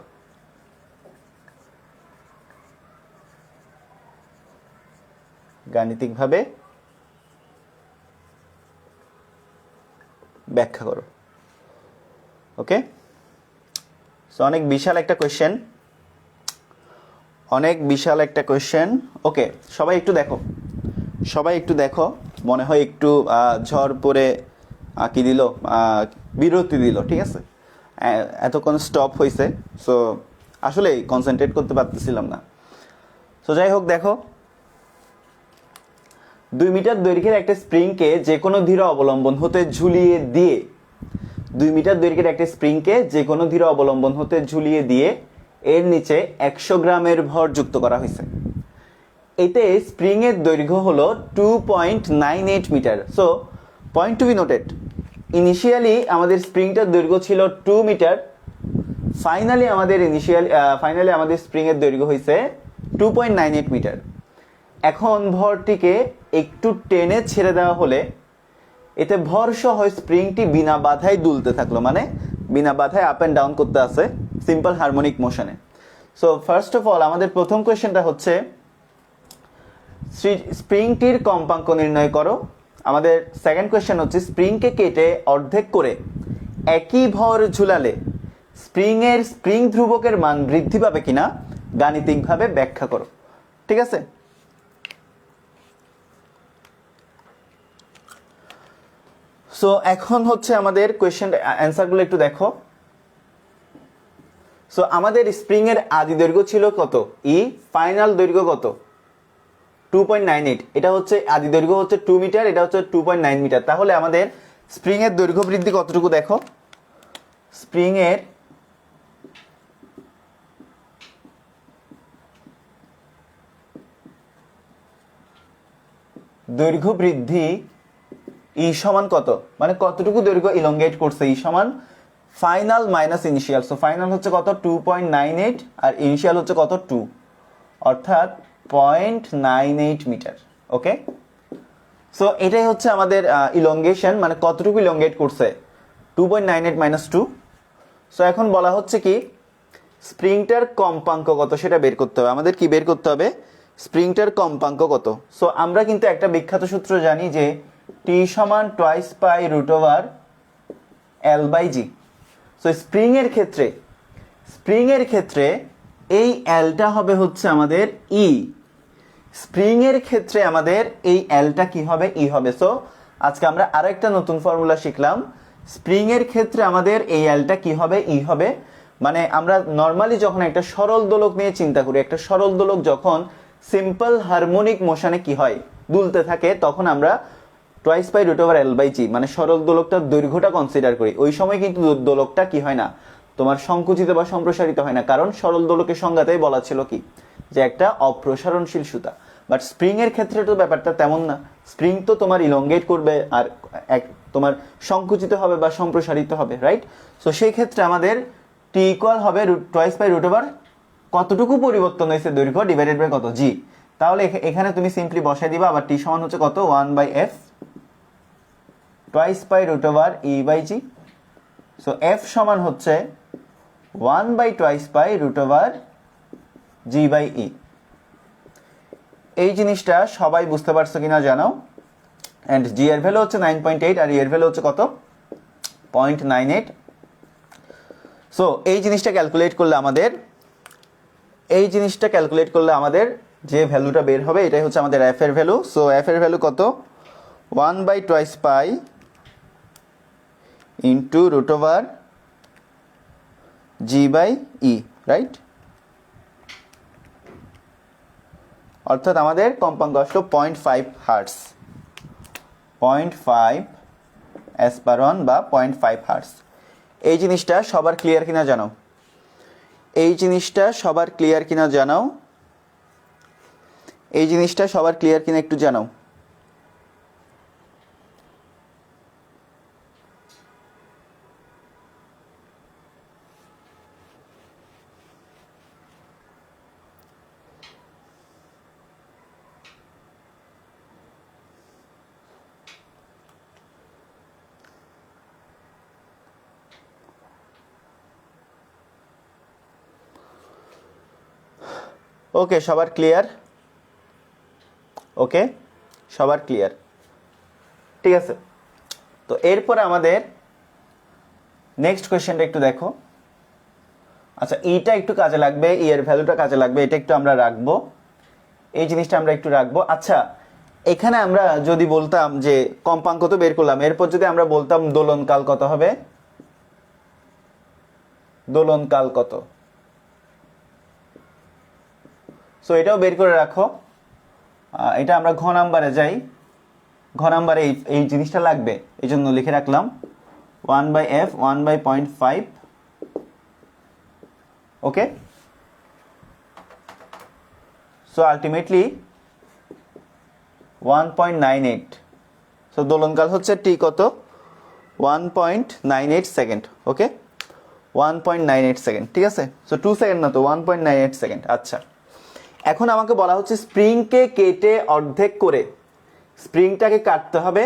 গাণিতিকভাবে ব্যাখ্যা করো। ওকে, সো অনেক বিশাল একটা কোয়েশ্চেন। ওকে, সবাই একটু দেখো, মনে হয় একটু ঝড় পরে কি দিল, বিরতি দিল, ঠিক আছে, এতক্ষণ স্টপ হয়েছে, সো আসলে কনসেন্ট্রেট করতে পারতেছিলাম না। সো যাই হোক, দেখো 2 মিটার দৈর্ঘ্যের একটা স্প্রিংকে যে কোনো ধীর অবলম্বন হতে ঝুলিয়ে দিয়ে 2 মিটার দৈর্ঘ্যের একটা স্প্রিংকে যে কোনো ধীর অবলম্বন হতে ঝুলিয়ে দিয়ে এর নিচে 100 গ্রামের ভর যুক্ত করা হয়েছে। এতে স্প্রিং এর দৈর্ঘ্য হলো 2.98 meter. So point to be noted, initially আমাদের স্প্রিংটার দৈর্ঘ্য ছিল 2 মিটার, ফাইনালি আমাদের স্প্রিং এর দৈর্ঘ্য হয়েছে 2.98 মিটার। এখন ভরটিকে একটু টেনে ছেড়ে দেওয়া হলে এতে ভর সহ স্প্রিংটি বিনা বাধায় দুলতে থাকলো, মানে বিনা বাধায় আপ অ্যান্ড ডাউন করতে আছে সিম্পল হারমোনিক মোশনে। সো ফার্স্ট অফ অল আমাদের প্রথম কোয়েশ্চেনটা হচ্ছে স্প্রিংটির কম্পাঙ্ক নির্ণয় করো। আমাদের সেকেন্ড কোয়েশ্চেন হচ্ছে স্প্রিংকে কেটে অর্ধেক করে একই ভর ঝুলালে স্প্রিং ধ্রুবকের মান বৃদ্ধি পাবে কিনা গাণিতিকভাবে ব্যাখ্যা করো। ঠিক আছে, সো এখন হচ্ছে আমাদের কোয়েশ্চেন অ্যান্সারগুলো একটু দেখো। সো আমাদের স্প্রিং এর আদি দৈর্ঘ্য ছিল কত, ফাইনাল দৈর্ঘ্য কত, 2.98। এটা হচ্ছে আদি দৈর্ঘ্য হচ্ছে 2 মিটার, এটা হচ্ছে 2.9 মিটার। তাহলে আমাদের স্প্রিং এর দৈর্ঘ্য বৃদ্ধি কতটুকু দেখো, স্প্রিং এর দৈর্ঘ্য বৃদ্ধি সমান কত, মানে কতটুকু দৈর্ঘ্য ইলংগেট করছে, সমান final minus initial. So final হচ্ছে কত, 2.98, আর ইনিশিয়াল হচ্ছে কত, 2, অর্থাৎ 0.98 মিটার। ওকে, সো এটাই হচ্ছে আমাদের ইলংগেশন, মানে কতটুকু ইলংগেট করছে, 2.98 মাইনাস 2। সো এখন বলা হচ্ছে কি স্প্রিংটার কম্পাঙ্ক কত সেটা বের করতে হবে। আমাদের কি বের করতে হবে, স্প্রিংটার কম্পাঙ্ক কত। সো আমরা কিন্তু একটা বিখ্যাত সূত্র জানি যে টি সমান twice pi root over L by g. So spring এর ক্ষেত্রে এই এলটা হবে হচ্ছে আমাদের স্প্রিং এর ক্ষেত্রে আমাদের এই এলটা কি হবে, হবে। সো আজকে আমরা আরো একটা নতুন ফর্মুলা শিখলাম, স্প্রিং এর ক্ষেত্রে আমাদের এই এলটা কি হবে, হবে। মানে আমরা নর্মালি যখন একটা সরল দোলক নিয়ে চিন্তা করি, একটা সরল দোলক যখন সিম্পল হারমোনিক মোশনে কি হয়, দুলতে থাকে, তখন আমরা twice pi root over L by G মানে সরল দোলকটার দৈর্ঘ্যটা কনসিডার করি। ওই সময় কিন্তু দোলকটা কি হয় না, তোমার সংকুচিত বা সম্প্রসারিত হয় না, কারণ সরল দোলকের সংজ্ঞাতেই বলা ছিল কি যে একটা অপ্রসারণশীল সুতা। বাট স্প্রিং এর ক্ষেত্রে তো ব্যাপারটা তেমন না, স্প্রিং তো তোমার ইলংগেট করবে আর তোমার সংকুচিত হবে বা সম্প্রসারিত হবে, রাইট। সো সেই ক্ষেত্রে আমাদের টি ইকুয়াল হবে টুয়াইস পাই রুট ওভার কতটুকু পরিবর্তন হয়েছে দৈর্ঘ্য ডিভাইডেড বাই কত, জি। তাহলে এখানে তুমি সিম্পলি বসাই দিবা, আবার টি সমান হচ্ছে কত, 1/f twice pi root over E by g. So f সমান হচ্ছে 1/টুয়াইস pi root over G by e. এই জিনিসটা সবাই বুঝতে পারছো কিনা জানাও। এন্ড জি এর ভ্যালু হচ্ছে 9.8 আর এর ভ্যালু হচ্ছে কত, 0.98। সো এই জিনিসটা ক্যালকুলেট করলে আমাদের যে ভ্যালুটা বের হবে এটাই হচ্ছে আমাদের এফ এর ভ্যালু। সো এফ এর ভ্যালু কত, 1/টুয়াইস pi into root over G by E, right. অর্থাৎ আমাদের কম্পাঙ্ক আসলো 0.5 হার্টস, 0.5 অ্যাসপারন বা 0.5 হার্টস। এই জিনিসটা সবার ক্লিয়ার কিনা জানাও, এই জিনিসটা সবার ক্লিয়ার কিনা জানাও, এই জিনিসটা সবার ক্লিয়ার কিনা একটু জানাও। ওকে, সবার ক্লিয়ার? ওকে, সবার ক্লিয়ার, ঠিক আছে। তো এরপরে আমাদের নেক্সট কোয়েশ্চেনটা একটু দেখো। আচ্ছা, এইটা একটু কাজে লাগবে, এর ভ্যালুটা কাজে লাগবে, এটা একটু আমরা রাখবো, এই জিনিসটা আমরা একটু রাখবো। আচ্ছা, এখানে আমরা যদি বলতাম যে কম্পাঙ্ক তো বের করলাম, এরপর যদি আমরা বলতাম দোলনকাল কত হবে, দোলনকাল কত, সো এটাও বের করে রাখো। এটা আমরা ঘ নাম্বারে যাই, ঘ নাম্বারে এই জিনিসটা লাগবে, এই জন্য লিখে রাখলাম 1/f 1/0.5। ওকে, সো আলটিমেটলি 1.98। সো দোলনকাল হচ্ছে টি কত, 1.98 সেকেন্ড। ওকে, 1.98 সেকেন্ড, ঠিক আছে। সো 2 সেকেন্ড না তো, 1.98 সেকেন্ড। আচ্ছা, এখন আমাকে বলা হচ্ছে স্প্রিংকে কেটে অর্ধেক করে, স্প্রিংটাকে কাটতে হবে,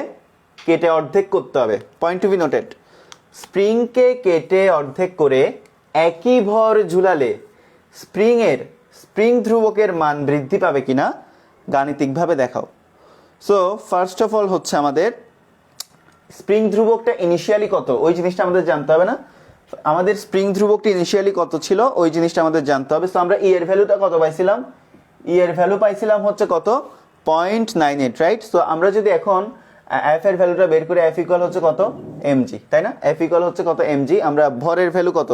কেটে অর্ধেক করতে হবে। পয়েন্ট টু বি নোটেড, স্প্রিংকে কেটে অর্ধেক করে একই ভর ঝুলালে স্প্রিং ধ্রুবকের মান বৃদ্ধি পাবে কিনা গাণিতিকভাবে দেখাও। সো ফার্স্ট অফ অল হচ্ছে আমাদের স্প্রিং ধ্রুবকটা ইনিশিয়ালি কত, ওই জিনিসটা আমাদের জানতে হবে না। আমাদের স্প্রিং ধ্রুবকটা ইনিশিয়ালি কত ছিল, ওই জিনিসটা আমাদের জানতে হবে। সো আমরা ই এর ভ্যালুটা কত পাইছিলাম, ই এর ভ্যালু পাইছিলাম হচ্ছে কত, 0.98, রাইট। সো আমরা যদি এখন এফ এর ভ্যালুটা বের করে, এফ ইকুয়াল হচ্ছে কত, এমজি, তাই না? এফ ইকুয়াল হচ্ছে কত, এমজি। আমরা ভরের ভ্যালু কত,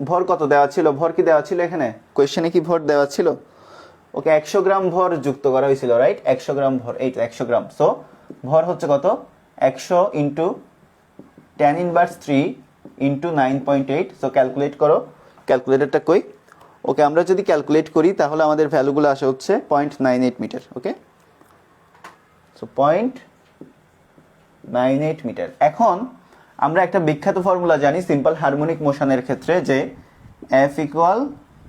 ভর কত দেওয়া ছিল, ভর কি দেওয়া ছিল এখানে কোয়েশ্চেনে, কি ভর দেওয়া ছিল? ওকে, 100 গ্রাম ভর যুক্ত করা হয়েছিল, রাইট? 100 গ্রাম ভর, এই তো 100 গ্রাম। সো ভর হচ্ছে কত, 100 into tan inverse 3 into 9.8। So calculate করো, ক্যালকুলেটরটা কই? ওকে, আমরা যদি ক্যালকুলেট করি তাহলে আমাদের ভ্যালুগুলো আসে হচ্ছে 0.98 মিটার। ওকে, সো 0.98 মিটার। এখন আমরা একটা বিখ্যাত ফর্মুলা জানি সিম্পল হারমোনিক মোশনের ক্ষেত্রে, যে এফ ইকুয়াল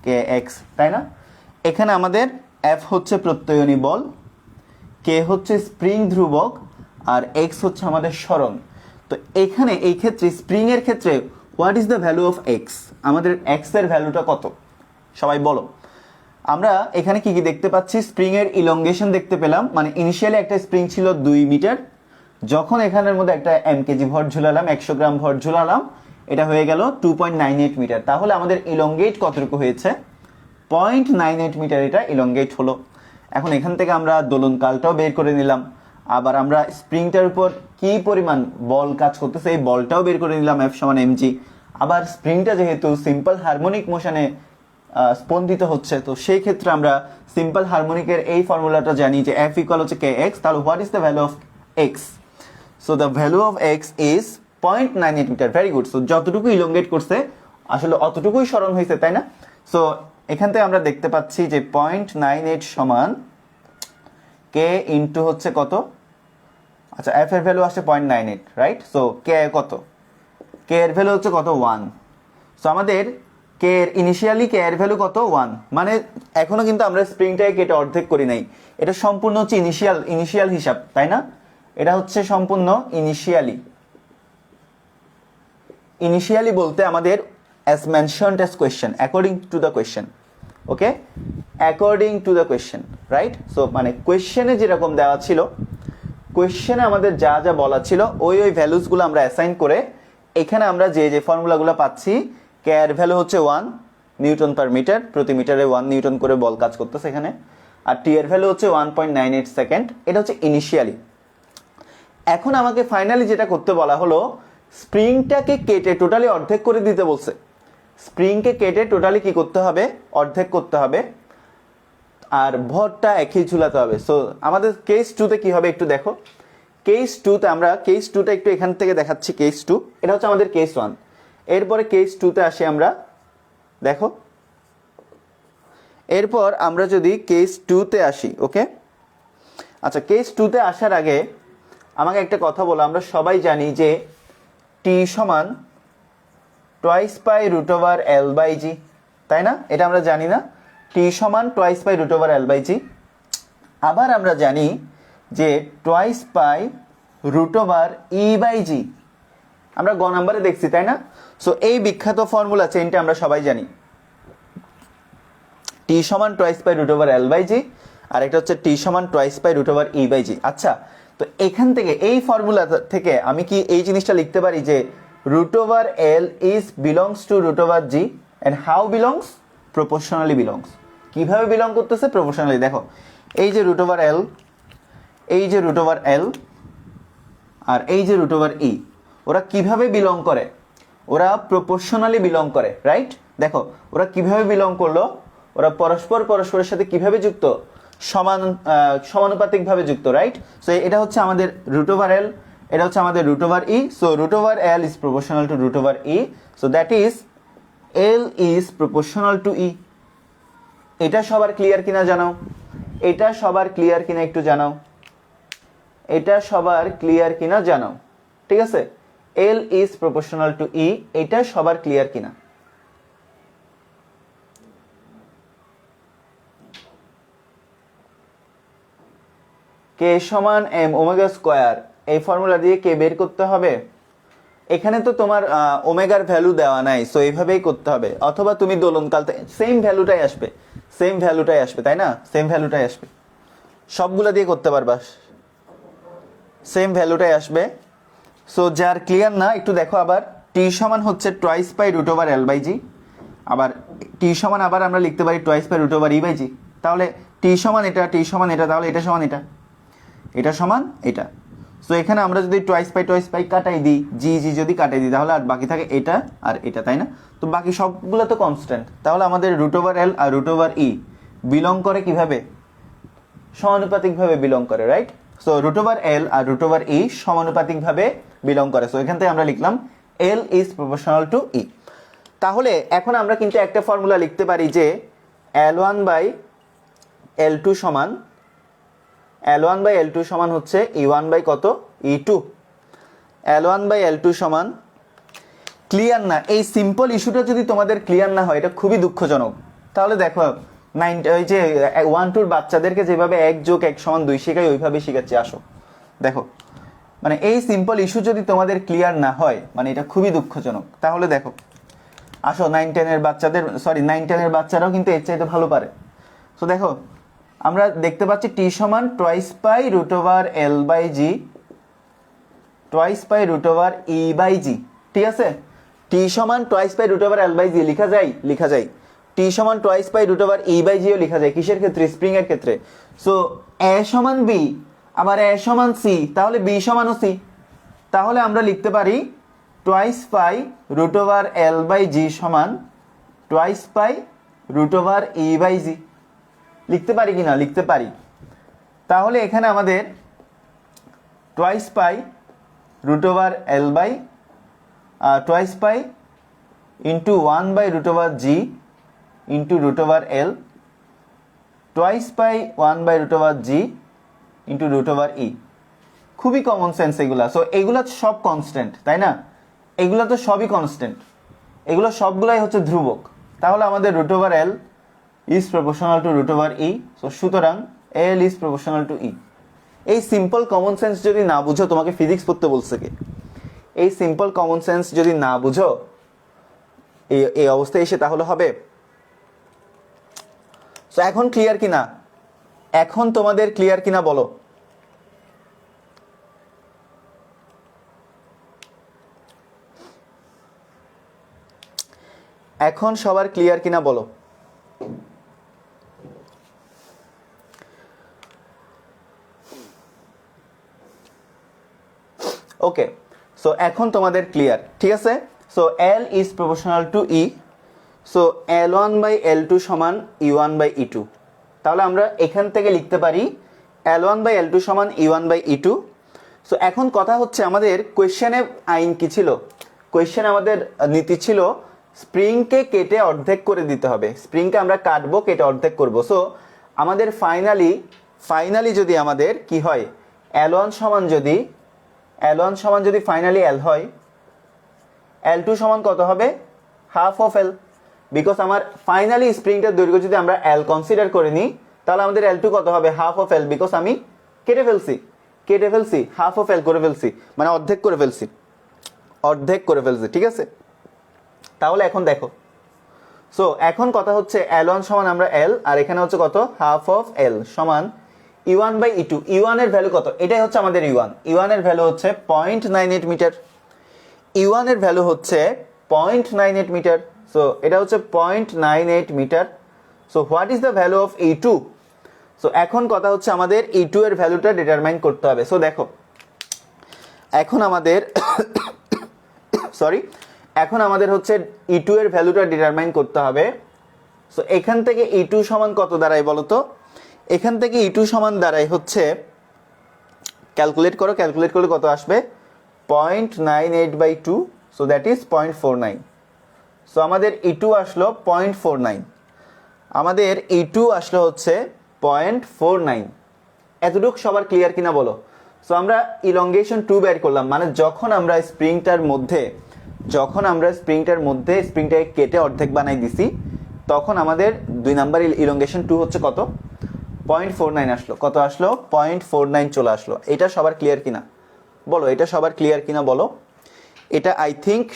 কে এক্স, তাই না? এখানে আমাদের এফ হচ্ছে প্রত্যয়নী বল, কে হচ্ছে স্প্রিং ধ্রুবক, আর এক্স হচ্ছে আমাদের সরণ। তো এখানে এই ক্ষেত্রে স্প্রিং এর ক্ষেত্রে what is the value of x, আমাদের এক্স এর ভ্যালুটা কত সবাই বলো। আমরা এখানে কি কি দেখতে পাচ্ছি, স্প্রিং এর ইলংগেশন দেখতে পেলাম, মানে ইনিশিয়ালি একটা স্প্রিং ছিল 2 মিটার, যখন এখানের মধ্যে একটা এম কেজি ভর ঝুলালাম, 100 গ্রাম ভর ঝুলালাম, এটা হয়ে গেল 2.98 মিটার। তাহলে আমাদের ইলংগেট কতটুকু হয়েছে, 0.98 মিটার এটা ইলংগেট হলো। এখন এখান থেকে আমরা দোলনকালটাও বের করে নিলাম, আবার আমরা স্প্রিংটার উপর কি পরিমাণ বল কাজ করতেছে এই বলটাও বের করে নিলাম, এফ সমান এমজি। আবার স্প্রিংটা যেহেতু সিম্পল হারমোনিক মোশনে স্পন্দিত হচ্ছে, তো সেই ক্ষেত্রে আমরা সিম্পল হারমোনিকের এই ফর্মুলাটা জানি যে এফ ইকুয়াল হচ্ছে কে এক্স। তাহলে what is the value of x? So the value of x is 0.98 meter. Very good. So যতটুকু ইলংগেট করছে আসলে অতটুকুই স্মরণ হয়েছে, তাই না? সো এখান থেকে আমরা দেখতে পাচ্ছি যে 0.98 সমান কে ইন্টু হচ্ছে কত, আচ্ছা এফ এর ভ্যালু আসছে 0.98, রাইট? সো কে কত, কে এর ভ্যালু হচ্ছে কত, 1। সো আমাদের কে এর ইনিশিয়ালি কে এর ভ্যালু কত, 1। মানে এখনো কিন্তু আমরা স্প্রিংটাকে কেটে অর্ধেক করি নাই, এটা সম্পূর্ণ হচ্ছে ইনিশিয়াল হিসাব, তাই না? এটা হচ্ছে সম্পূর্ণ ইনিশিয়ালি বলতে আমাদের as mentioned as question according to the question, okay, according to the question, right? So মানে কোয়েশ্চেনে যেরকম দেওয়া ছিল, কোয়েশ্চেনে আমাদের যা যা বলা ছিল ওই ভ্যালুসগুলো আমরা অ্যাসাইন করে এখানে আমরা যে ফর্মুলাগুলো পাচ্ছি, কে এর ভ্যালু হচ্ছে 1 নিউটন পার মিটার, প্রতি মিটারে 1 নিউটন করে বল কাজ করতেছে এখানে, আর টি এর ভ্যালু হচ্ছে 1.98 সেকেন্ড। এটা হচ্ছে ইনিশিয়ালি। এখন আমাকে ফাইনালি যেটা করতে বলা হলো, স্প্রিংটাকে কেটে টোটালি অর্ধেক করে দিতে বলছে। স্প্রিংকে কেটে টোটালি কি করতে হবে, অর্ধেক করতে হবে, আর ভরটা একই ঝুলাতে হবে। সো আমাদের কেস 2তে কি হবে একটু দেখো। কেস 2তে আমরা কেস 2টা একটু এখান থেকে দেখাচ্ছি। কেস 2 এটা হচ্ছে আমাদের কেস 1। এরপরে কেস 2 তে আসি আমরা। দেখো, এরপর আমরা যদি কেস 2 তে আসি, ওকে। আচ্ছা, কেস 2 তে আসার আগে আমাকে একটা কথা বলো। আমরা সবাই জানি যে টি সমান twice pi root over L by G, তাই না? এটা আমরা জানি না, টি সমান twice pi root over L by G. আবার আমরা জানি যে twice pi root over E by G, আমরা গ নাম্বারে দেখছি, তাই না? সো এই বিখ্যাত ফর্মুলা চেইনটা আমরা সবাই জানি, টি সমান twice pi root over L by G, আর একটা হচ্ছে টি সমান twice pi root over E by G. আচ্ছা, তো এখান থেকে এই ফর্মুলা থেকে আমি কি এই জিনিসটা লিখতে পারি যে root over L is belongs to root over g, and how belongs? Proportionally belongs. কিভাবে বিলং করতেছে? প্রপোর্শনালি। দেখো, এই যে রুট ওভার এল, এই যে রুট ওভার এল, আর এই যে রুট ওভার ই, ওরা কিভাবে বিলং করে? ওরা প্রপোর্শনালি বিলং করে, রাইট? দেখো, ওরা কিভাবে বিলং করলো? ওরা পরস্পরের সাথে কিভাবে যুক্ত? সমানুপাতিকভাবে যুক্ত, রাইট? সো এটা হচ্ছে আমাদের রুট ওভার এল, এটা হচ্ছে আমাদের root over E. So root over L is proportional to root over E, so that is L is proportional to E. এটা সবার ক্লিয়ার কিনা জানাও, এটা সবার ক্লিয়ার কিনা একটু জানাও, এটা সবার ক্লিয়ার কিনা জানাও, ঠিক আছে? এল ইজ প্রপোর্শনাল টু ই, এটা সবার ক্লিয়ার কিনা? কে সমান এম ওমেগা স্কোয়ার, এই ফর্মুলা দিয়ে কে বের করতে হবে। এখানে তো তোমার ওমেগার ভ্যালু দেওয়া নাই, সো এইভাবেই করতে হবে, অথবা তুমি দোলনকাল সেম ভ্যালুটাই আসবে, সেম ভ্যালুটাই আসবে, তাই না? সেম ভ্যালুটাই আসবে, সবগুলা দিয়ে করতে পারবা, সেম ভ্যালুটাই আসবে। সো যার ক্লিয়ার না, একটু দেখো আবার। টি সমান হচ্ছে twice pi root over L by G, আবার টি সমান আবার আমরা লিখতে পারি twice pi root over E by G. তাহলে টি সমান এটা, টি সমান এটা, তাহলে এটা সমান এটা, এটা সমান এটা। সো এখানে আমরা যদি টোয়াইস পাই কাটাই দিই, জি জি যদি কাটাই দিই, তাহলে আর বাকি থাকে এটা আর এটা, তাই না? তো বাকি সবগুলো তো কনস্ট্যান্ট। তাহলে আমাদের রুট ওভার এল আর রুট ওভার ই বিলং করে কিভাবে? সমানুপাতিকভাবে বিলং করে, right? So root over L আর রুট ওভার ই সমানুপাতিকভাবে বিলং করে। সো এখান থেকে আমরা লিখলাম L is proportional to E. তাহলে এখন আমরা কিন্তু একটা ফর্মুলা লিখতে পারি যে L one by L two সমান, L one by L two সমান হচ্ছে ই ওয়ান বাই কত? E two. L one by L two সমান, ক্লিয়ার না? এই সিম্পল ইস্যুটা যদি তোমাদের ক্লিয়ার না হয়, এটা খুবই দুঃখজনক। তাহলে দেখো, ওই যে 1-2 বাচ্চাদেরকে যেভাবে 1+1=2 শেখাই, ওইভাবে শেখাচ্ছি। আসো দেখো, মানে এই সিম্পল ইস্যু যদি তোমাদের ক্লিয়ার না হয়, মানে এটা খুবই দুঃখজনক। তাহলে দেখো, আসো 9-10-এর বাচ্চাদের, সরি 9-10-এর বাচ্চারাও কিন্তু এর চাইতে ভালো পারে। তো দেখো, আমরা দেখতে পাচ্ছি টি সমান twice pi root over L by G, twice pi root over E by G, ঠিক আছে? টি সমান twice pi root over L by G লেখা যায়, লেখা যায়। টি সমান twice pi root over E by জিও লেখা যায়। কিসের ক্ষেত্রে? স্প্রিং এর ক্ষেত্রে। সো এ সমান বি, আবার এ সমান সি, তাহলে বি সমানও সি। তাহলে আমরা লিখতে পারি twice pi root over L by G সমান twice pi root over E by G. লিখতে পারি কি না? লিখতে পারি। তাহলে এখানে আমাদের twice pi root over L by twice pi into 1 by root over G into root over L, twice pi 1 by root over G into root over E. খুবই কমন সেন্স এগুলা। সো এগুলা সব কনস্ট্যান্ট, তাই না? এগুলা তো সবই constant, এগুলো সবগুলাই হচ্ছে ধ্রুবক। তাহলে আমাদের root over L is proportional to root over E. So সুতরাং L is proportional to e. এই সিম্পল কমন সেন্স যদি না বুঝো, তোমাকে ফিজিক্স পড়তে বলছে কে? এই সিম্পল কমন সেন্স যদি না বুঝো এই অবস্থায় এসে, তাহলে হবে? সো এখন ক্লিয়ার কিনা? এখন তোমাদের ক্লিয়ার কিনা বলো? এখন সবার ক্লিয়ার কিনা বলো? ওকে, সো এখন তোমাদের ক্লিয়ার, ঠিক আছে? So L is proportional to E, so L one by L two সমান E one by E two. তাহলে আমরা এখান থেকে লিখতে পারি L one by L two সমান E one by E two. So এখন কথা হচ্ছে, আমাদের কোয়েশ্চেনে আইন কি ছিল? কোয়েশ্চেন আমাদের নীতি ছিল স্প্রিংকে কেটে অর্ধেক করে দিতে হবে, স্প্রিংকে আমরা কাটবো, কেটে অর্ধেক করব। সো আমাদের ফাইনালি যদি আমাদের কি হয়, L1 সমান যদি ফাইনালি L হয়, L2 সমান কত হবে, হাফ অফ L। বিকজ আমার ফাইনালি স্প্রিংটার দৈর্ঘ্য যদি আমরা L কনসিডার করে নিই, তাহলে আমাদের L2 কত হবে, হাফ অফ L। বিকজ আমি কেটে ফেলছি, হাফ অফ L করে ফেলছি, মানে অর্ধেক করে ফেলছি, ঠিক আছে। তাহলে এখন দেখো, সো এখন কথা হচ্ছে L1 সমান আমরা L, আর এখানে হচ্ছে কত, হাফ অফ L সমান E1 বাই E2। E1 এর ভ্যালু কত, এটাই হচ্ছে আমাদের E1 এর ভ্যালু হচ্ছে 0.98 মিটার। E1 এর ভ্যালু হচ্ছে 0.98 মিটার। সো এটা হচ্ছে 0.98 meter. So what is the value of E2? So এখন কথা হচ্ছে আমাদের E2 এর ভ্যালুটা ডিটারমাইন করতে হবে। সো দেখো, এখন আমাদের হচ্ছে E2 এর ভ্যালুটা ডিটারমাইন করতে হবে। সো এখান থেকে E2 সমান কত দাঁড়ায় বলো তো? এখান থেকে E2 সমান দাঁড়ায় হচ্ছে, ক্যালকুলেট করলে কত আসবে, 0.98 by 2, so that is 0.49। So আমাদের E2 আসলো 0.49, আমাদের E2 আসলো হচ্ছে 0.49। এতটুকু সবার ক্লিয়ার কিনা বলো? সো আমরা ইলংগেশন 2 বের করলাম, মানে যখন আমরা স্প্রিংটার মধ্যে স্প্রিংটাকে কেটে অর্ধেক বানাই দিছি, তখন আমাদের 2 নাম্বার ইলংগেশন 2 হচ্ছে কত, 0.49 আসলো। কত আসলো, 0.49 চলে আসলো। এটা সবার ক্লিয়ার কিনা বলো? এটা আই থিঙ্ক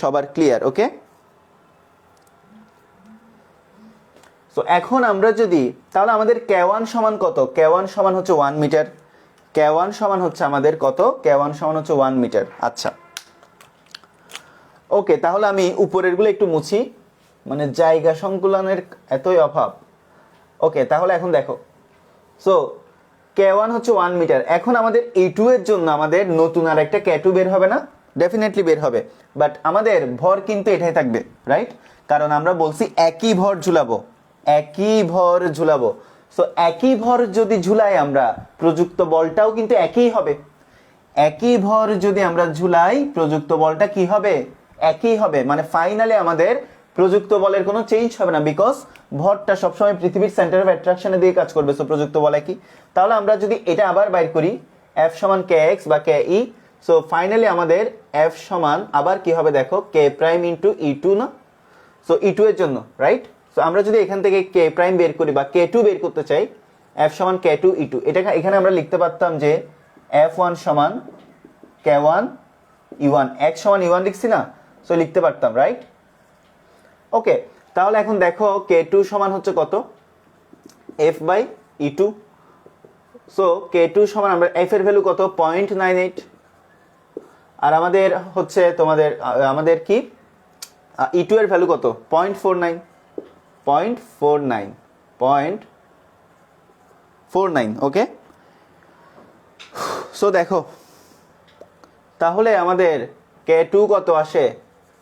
সবার ক্লিয়ার। ওকে, সো এখন আমরা যদি, তাহলে আমাদের K1 সমান কত, K1 সমান হচ্ছে 1 মিটার, K1 সমান হচ্ছে আমাদের কত, K1 সমান হচ্ছে 1 মিটার। আচ্ছা, ওকে, তাহলে আমি উপরের গুলো একটু মুছি, মানে জায়গা সংকুলনের এতই অভাব। ওকে, তাহলে এখন দেখো, সো K1 হচ্ছে 1 মিটার। এখন আমাদের E2 এর জন্য আমাদের নতুন আর একটা K2 বের হবে না? ডেফিনেটলি বের হবে, বাট আমাদের ভর কিন্তু এটাই থাকবে, রাইট? কারণ আমরা বলছি একই ভর ঝুলাবো। সো একই ভর যদি ঝুলাই আমরা, প্রযুক্ত বলটাও কিন্তু একই হবে। একই ভর যদি আমরা ঝুলাই, প্রযুক্ত বলটা কি হবে, একই হবে। মানে ফাইনালি আমাদের প্রযুক্ত বলের কোনো চেঞ্জ হবে না, বিকজ ভরটা সবসময় পৃথিবীর সেন্টার অফ অ্যাট্রাকশনে দিয়ে কাজ করবে। সো প্রযুক্ত বল একই। তাহলে আমরা যদি এটা আবার বাইর করি, F সমান kx বা ke, সো ফাইনালি আমাদের F সমান আবার কি হবে দেখো, k প্রাইম ইন্টু E2 না? সো E2 এর জন্য, রাইট? সো আমরা যদি এখান থেকে k প্রাইম বের করি বা k2 বের করতে চাই, F সমান k2 E2, এটা এখানে আমরা লিখতে পারতাম যে F1 সমান K1 E1, x সমান E1 লিখছি না? সো লিখতে পারতাম, রাইট? ওকে, তাহলে এখন দেখো K2 সমান হচ্ছে কত, F by E2। So K2 সমান আমরা F এর ভ্যালু কত, 0.98, আর আমাদের হচ্ছে আমাদের কি E2 এর ভ্যালু কত, 0.49। ওকে, সো দেখো, তাহলে আমাদের K2 কত আসে,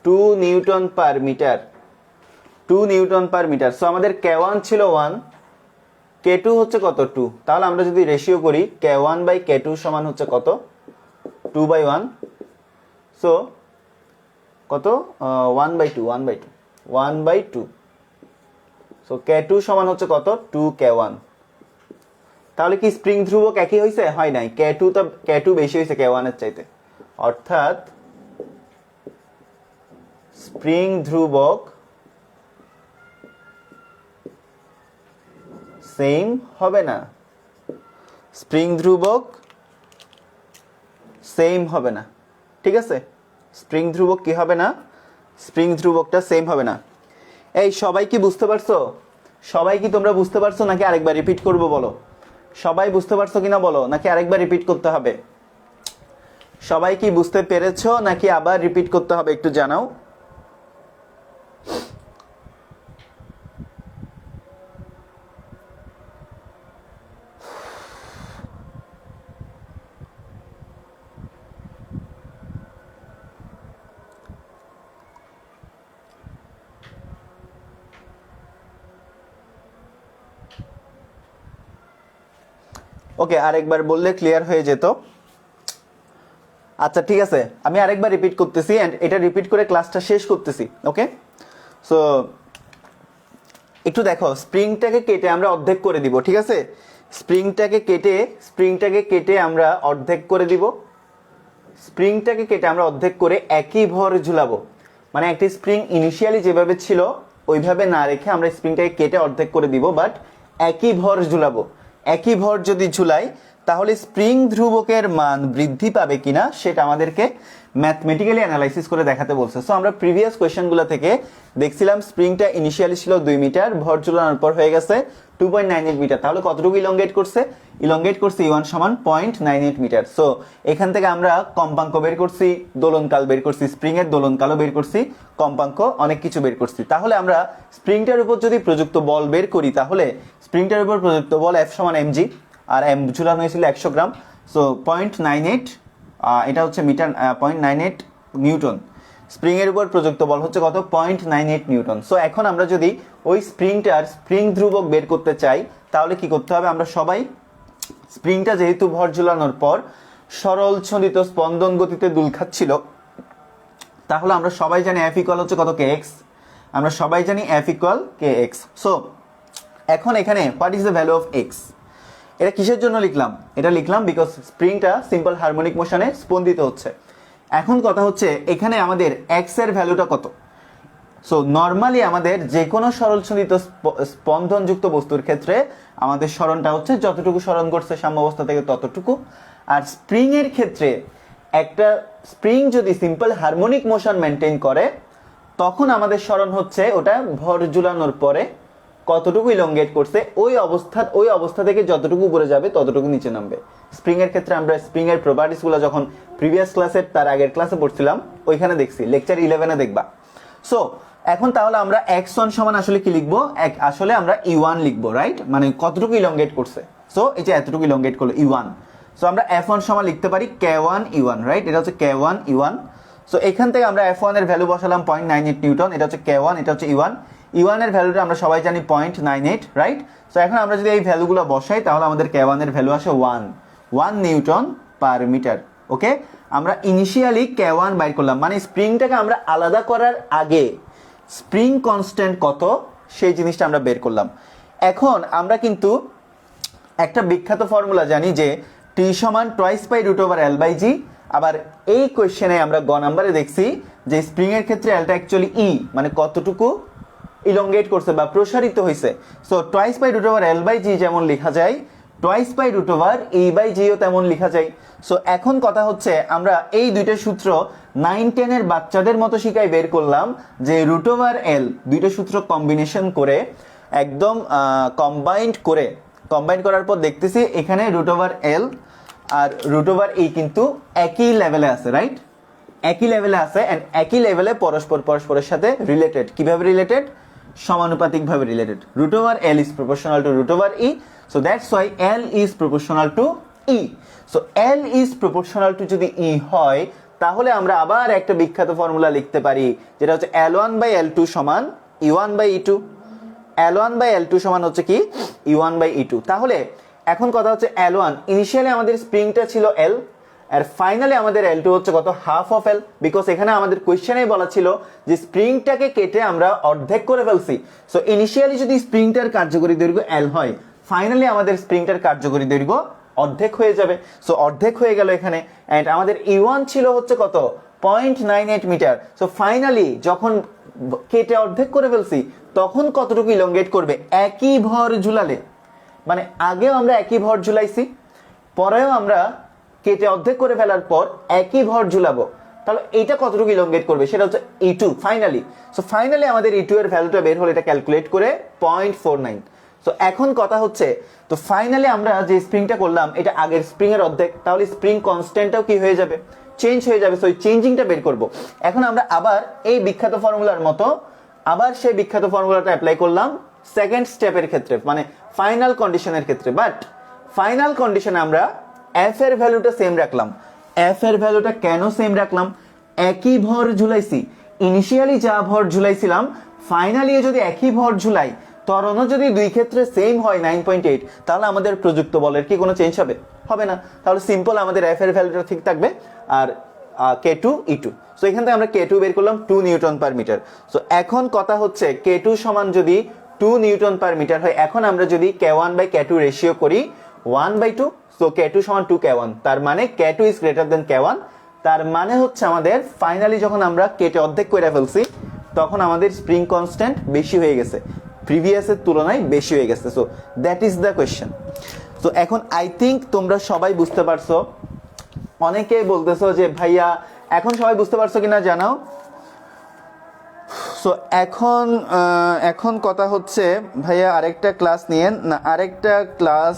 2 নিউটন পার মিটার। সো আমাদের K1 ছিল 1, K2 হচ্ছে কত, 2। তাহলে আমরা যদি রেশিও করি, K1 বাই K2 সমান হচ্ছে কত, 2/1। সো কত, 1/2। সো K2 সমান হচ্ছে কত, 2K1। তাহলে কি স্প্রিং ধ্রুবক একই হয়েছে? হয় নাই, K2 বেশি হয়েছে K1 এর চাইতে, অর্থাৎ স্প্রিং ধ্রুবক সেম হবে না, ঠিক আছে? স্প্রিং ধ্রুবক কি হবে না, স্প্রিং ধ্রুবকটা সেম হবে না। এই সবাই কি বুঝতে পারছো? তোমরা বুঝতে পারছো নাকি আরেকবার রিপিট করব বলো? সবাই বুঝতে পারছো কিনা বলো, নাকি আরেকবার রিপিট করতে হবে? সবাই কি বুঝতে পেরেছো নাকি আবার রিপিট করতে হবে, একটু জানাও। ওকে, আরেকবার বললে ক্লিয়ার হয়ে যেত। আচ্ছা ঠিক আছে, আমি আরেকবার রিপিট করতেছি এন্ড এটা রিপিট করে ক্লাসটা শেষ করতেছি। ওকে, সো একটু দেখো, স্প্রিংটাকে কেটে আমরা অর্ধেক করে দিব, ঠিক আছে? স্প্রিংটাকে কেটে আমরা অর্ধেক করে দিব। স্প্রিংটাকে কেটে আমরা অর্ধেক করে একই ভর ঝুলাবো। মানে একটি স্প্রিং ইনিশিয়ালি যেভাবে ছিল ওইভাবে না রেখে আমরা স্প্রিংটাকে কেটে অর্ধেক করে দিব, বাট একই ভর ঝুলাবো। একই ভর যদি ঝুলাই তাহলে স্প্রিং ধ্রুবকের মান বৃদ্ধি পাবে কিনা সেটা আমাদেরকে ম্যাথমেটিক্যালি অ্যানালাইসিস করে দেখাতে বলছে। সো আমরা প্রিভিয়াস কোয়েশ্চেনগুলো থেকে দেখছিলাম স্প্রিংটা ইনিশিয়ালি ছিল 2 মিটার, ভর ঝুলানোর পর হয়ে গেছে 2.98 মিটার। তাহলে কতটুকু ইলংগেট করছে? ইলংগেট করছে E1 সমান 0.98 মিটার। সো এখান থেকে আমরা কম্পাঙ্ক বের করছি, দোলনকাল বের করছি, স্প্রিং এর দোলনকালও বের করছি, কম্পাঙ্ক অনেক কিছু বের করছি। তাহলে আমরা স্প্রিংটার উপর যদি প্রযুক্ত বল বের করি তাহলে স্প্রিংটার উপর প্রযুক্ত বল F সমান mg, আর এম ঝুলানো হয়েছিল 100 গ্রাম। সো 0.98, এটা হচ্ছে মিটার, 0.98 নিউটন। স্প্রিং এর উপর প্রযুক্ত বল হচ্ছে কত? 0.98 নিউটন। সো এখন আমরা যদি ওই স্প্রিংটার স্প্রিং ধ্রুবক বের করতে চাই তাহলে কি করতে হবে? আমরা সবাই স্প্রিংটা যেহেতু ভর ঝুলানোর পর সরল ছন্দিত স্পন্দন গতিতে দুল খাচ্ছিল, তাহলে আমরা সবাই জানি F ইকুয়াল হচ্ছে কত? kx। আমরা সবাই জানি F ইকুয়াল kx। সো এখন এখানে what is the value of x? এটা কিসের জন্য লিখলাম? এটা লিখলাম বিকজ স্প্রিংটা সিম্পল হারমোনিক মোশনে স্পন্দিত হচ্ছে। এখন কথা হচ্ছে এখানে আমাদের x এর ভ্যালুটা কত? সো নর্মালি আমাদের যে কোনো সরলছন্দিত স্পন্দনযুক্ত বস্তুর ক্ষেত্রে আমাদের সরণটা হচ্ছে যতটুকু সরণ করছে সাম্যাবস্থা থেকে ততটুকু। আর স্প্রিং এর ক্ষেত্রে একটা স্প্রিং যদি সিম্পল হারমোনিক মোশন মেনটেন করে তখন আমাদের সরণ হচ্ছে ওটা ভর ঝুলানোর পরে কতটুকু ইলংগেট করছে, ওই অবস্থা থেকে যতটুকু উপরে যাবে ততটুকু নিচে নামবে। স্প্রিং এর ক্ষেত্রে আমরা স্প্রিং এর প্রপার্টিসগুলো যখন প্রিভিয়াস ক্লাসের তার আগের ক্লাসে পড়ছিলাম ওইখানে দেখছি, লেকচার 11-এ দেখবা। সো এখন তাহলে আমরা x1 সমান আসলে কি লিখবো? আসলে আমরা E1 লিখবো, রাইট? মানে কতটুকু ইলংগেট করছে। সো এই যে এতটুকু ইলংগেট করলো E1। সো আমরা F1 সমান লিখতে পারি K1 E1, রাইট? এটা হচ্ছে K1 E1। সো এখান থেকে আমরা F1 এর ভ্যালু বসালাম 0.98 নিউটন, এটা হচ্ছে K1, এটা হচ্ছে E1। E1 এর ভ্যালুটা আমরা সবাই জানি 0.98, রাইট? সো এখন আমরা যদি এই ভ্যালুগুলো বসাই তাহলে আমাদের K1 এর ভ্যালু আসে 1 নিউটন পার মিটার। ওকে, আমরা ইনিশিয়ালি K1 বাইর করলাম, মানে স্প্রিংটাকে আমরা আলাদা করার আগে স্প্রিং কনস্ট্যান্ট কত সেই জিনিসটা আমরা বের করলাম। এখন আমরা কিন্তু একটা বিখ্যাত ফর্মুলা জানি যে T সমান twice pi root over L/G। আবার এই কোয়েশ্চেনে আমরা গ নাম্বারে দেখছি যে স্প্রিং এর ক্ষেত্রে Lটা অ্যাকচুয়ালি E, মানে কতটুকু ইলংগেট করছে বা প্রসারিত হয়েছে। So twice pi root over L/G যেমন লেখা যায়, টুয়াইস পাই রুট ওভার E/Gও তেমন লেখা যায়। সো এখন কথা হচ্ছে আমরা এই দুইটা সূত্র 9-10 এর বাচ্চাদের মতো শিখাই বের করলাম যে রুট ওভার L, দুইটা সূত্র কম্বিনেশন করে একদম কম্বাইন করার পর দেখতেছি এখানে রুট ওভার L আর রুট ওভার E কিন্তু একই লেভেলে আছে, রাইট? একই লেভেলে আছে এন্ড একই লেভেলে পরস্পরের সাথে রিলেটেড। কিভাবে রিলেটেড? সমানুপাতিকভাবে related. Root over L is proportional to root over E, so that's why L is proportional to E। So L is proportional to যদি E হয় তাহলে আমরা আবার একটা বিখ্যাত ফর্মুলা লিখতে পারি যেটা হচ্ছে L1/L2 সমান E1/E2। L1/L2 সমান হচ্ছে কি? E1/E2। তাহলে এখন কথা হচ্ছে L1 ইনিশিয়ালি আমাদের স্প্রিংটা ছিল L আর ফাইনালি আমাদের L2 হচ্ছে কত? হাফ অফ L, বিকজ এখানে আমাদের কোয়েশ্চেনেই বলা ছিল যে স্প্রিংটাকে কেটে আমরা অর্ধেক করে ফেলছি। সো ইনিশিয়ালি যদি স্প্রিংটার কার্যকরী দৈর্ঘ্য L হয়, ফাইনালি আমাদের স্প্রিংটার কার্যকরী দৈর্ঘ্য অর্ধেক হয়ে যাবে। সো অর্ধেক হয়ে গেল এখানে এন্ড আমাদের E1 ছিল হচ্ছে কত? 0.98 মিটার। সো ফাইনালি যখন কেটে অর্ধেক করে ফেলছি তখন কতটুকু ইলংগেট করবে? একই ভর ঝুলালে, মানে আগেও আমরা একই ভর ঝুলাইছি, পরেও আমরা কেটে অর্ধেক করে ফেলার পর একই ভর ঝুলাবো, তাহলে এইটা কতটুকু ইলংগেট করবে সেটা হচ্ছে E2 ফাইনালি। সো ফাইনালি আমাদের E2 এর ভ্যালুটা বের হলো, এটা ক্যালকুলেট করে 0.49। সো এখন কথা হচ্ছে তো ফাইনালি আমরা যে স্প্রিংটা করলাম এটা আগের স্প্রিং এর অর্ধেক, তাহলে স্প্রিং কনস্ট্যান্টটাও কি হয়ে যাবে? চেঞ্জ হয়ে যাবে। সো এই চেঞ্জিংটা বের করব। এখন আমরা আবার এই বিখ্যাত ফর্মুলার মতো আবার সেই বিখ্যাত ফর্মুলাটা অ্যাপ্লাই করলাম সেকেন্ড স্টেপের ক্ষেত্রে, মানে ফাইনাল কন্ডিশনের ক্ষেত্রে। বাট ফাইনাল কন্ডিশনে আমরা F এর ভ্যালুটা সেম রাখলাম। F এর ভ্যালুটা কেন সেম রাখলাম? একই ভর ঝুলাইছি, ইনিশিয়ালি যা ভর ঝুলাইছিলাম ফাইনালি যদি একই ভর ঝুলাই, ত্বরণও যদি দুই ক্ষেত্রে সেম হয় 9.8, তাহলে আমাদের প্রযুক্ত বলের কি কোনো চেঞ্জ হবে? হবে না। তাহলে সিম্পল আমাদের F এর ভ্যালুটা ঠিক থাকবে আর K2 E2। সো এখান থেকে আমরা K2 বের করলাম 2 নিউটন পার মিটার। সো এখন কথা হচ্ছে K2 সমান যদি 2 নিউটন পার মিটার হয়, এখন আমরা যদি K1 বাই K2 রেশিও করি 1/2, সো K2 সমান 2K1, তার মানে K2 is greater than K1। তার মানে হচ্ছে আমাদের ফাইনালি যখন আমরা কেটে অর্ধেক করে ফেলছি তখন আমাদের স্প্রিং কনস্ট্যান্ট বেশি হয়ে গেছে, প্রিভিয়াসের তুলনায় বেশি হয়ে গেছে। So that is the question. So এখন আই থিঙ্ক তোমরা সবাই বুঝতে পারছো। অনেকে বলতেছো যে ভাইয়া এখন সবাই বুঝতে পারছো কিনা জানাও। সো এখন কথা হচ্ছে ভাইয়া আরেকটা ক্লাস নিয়ে না, আরেকটা ক্লাস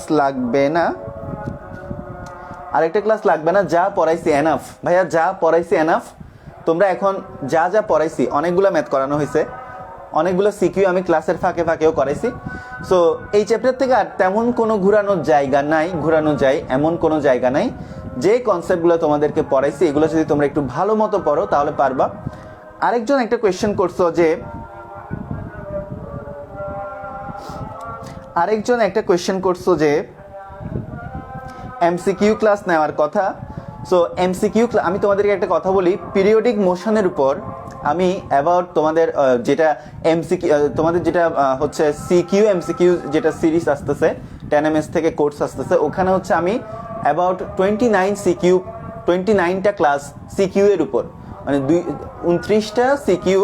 লাগবে না, যা পড়াইছি এনাফ ভাইয়া, যা পড়াইছি এনাফ। তোমরা এখন যা যা পড়াইছি, অনেকগুলো ম্যাথ করানো হয়েছে, অনেকগুলো সিকিউ আমি ক্লাসের ফাঁকে ফাঁকেও করাইছি। সো এই চ্যাপ্টার থেকে আর তেমন কোনো ঘোরানো যায় এমন কোনো জায়গা নাই। যে কনসেপ্টগুলো তোমাদেরকে পড়াইছি এগুলো যদি তোমরা একটু ভালো মতো পড়ো তাহলে পারবা। আরেকজন একটা কোয়েশ্চেন করছো যে এমসিকিউ ক্লাস নেওয়ার কথা। সো এমসিকিউ আমি তোমাদেরকে একটা কথা বলি, পিরিয়ডিক মোশনের উপর আমি অ্যাবাউট তোমাদের যেটা তোমাদের যেটা হচ্ছে সিকিউ এমসিকিউ যেটা সিরিজ আসতেছে 10 MS থেকে কোর্স আসতেছে, ওখানে হচ্ছে আমি অ্যাবাউট 29টা ক্লাস সিকিউ এর উপর, মানে 29টা সিকিউ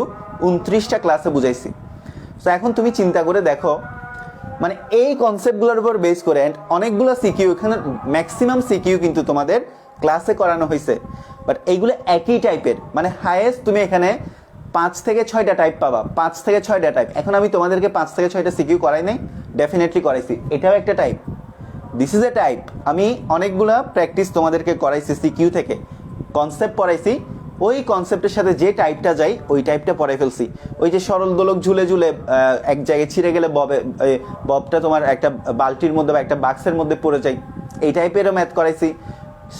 29টা ক্লাসে বুঝাইছি। সো এখন তুমি চিন্তা করে দেখো, মানে এই কনসেপ্টগুলোর উপর বেস করে অনেকগুলো সিকিউ, এখানে ম্যাক্সিমাম সিকিউ কিন্তু তোমাদের ক্লাসে করানো হয়েছে, বাট এইগুলো একই টাইপের, মানে হাইয়েস্ট তুমি এখানে 5 থেকে 6টা টাইপ পাবা, 5 থেকে 6টা টাইপ। এখন আমি তোমাদেরকে 5 থেকে 6টা সিকিউ করাই নাই, ডেফিনেটলি করাইছি, এটাও একটা type, this is a type. আমি অনেকগুলা প্র্যাকটিস তোমাদেরকে করাইছি সিকিউ থেকে, কনসেপ্ট পড়াইছি, ওই কনসেপ্টের সাথে যে টাইপটা যাই ওই টাইপটা পড়াই ফেলছি। ওই যে সরল দোলক ঝুলে ঝুলে এক জায়গায় ছিঁড়ে গেলে ববটা তোমার একটা বালতির মধ্যে বা একটা বাক্সের মধ্যে পড়ে যায়, এই টাইপেরও ম্যাথ করাইছি।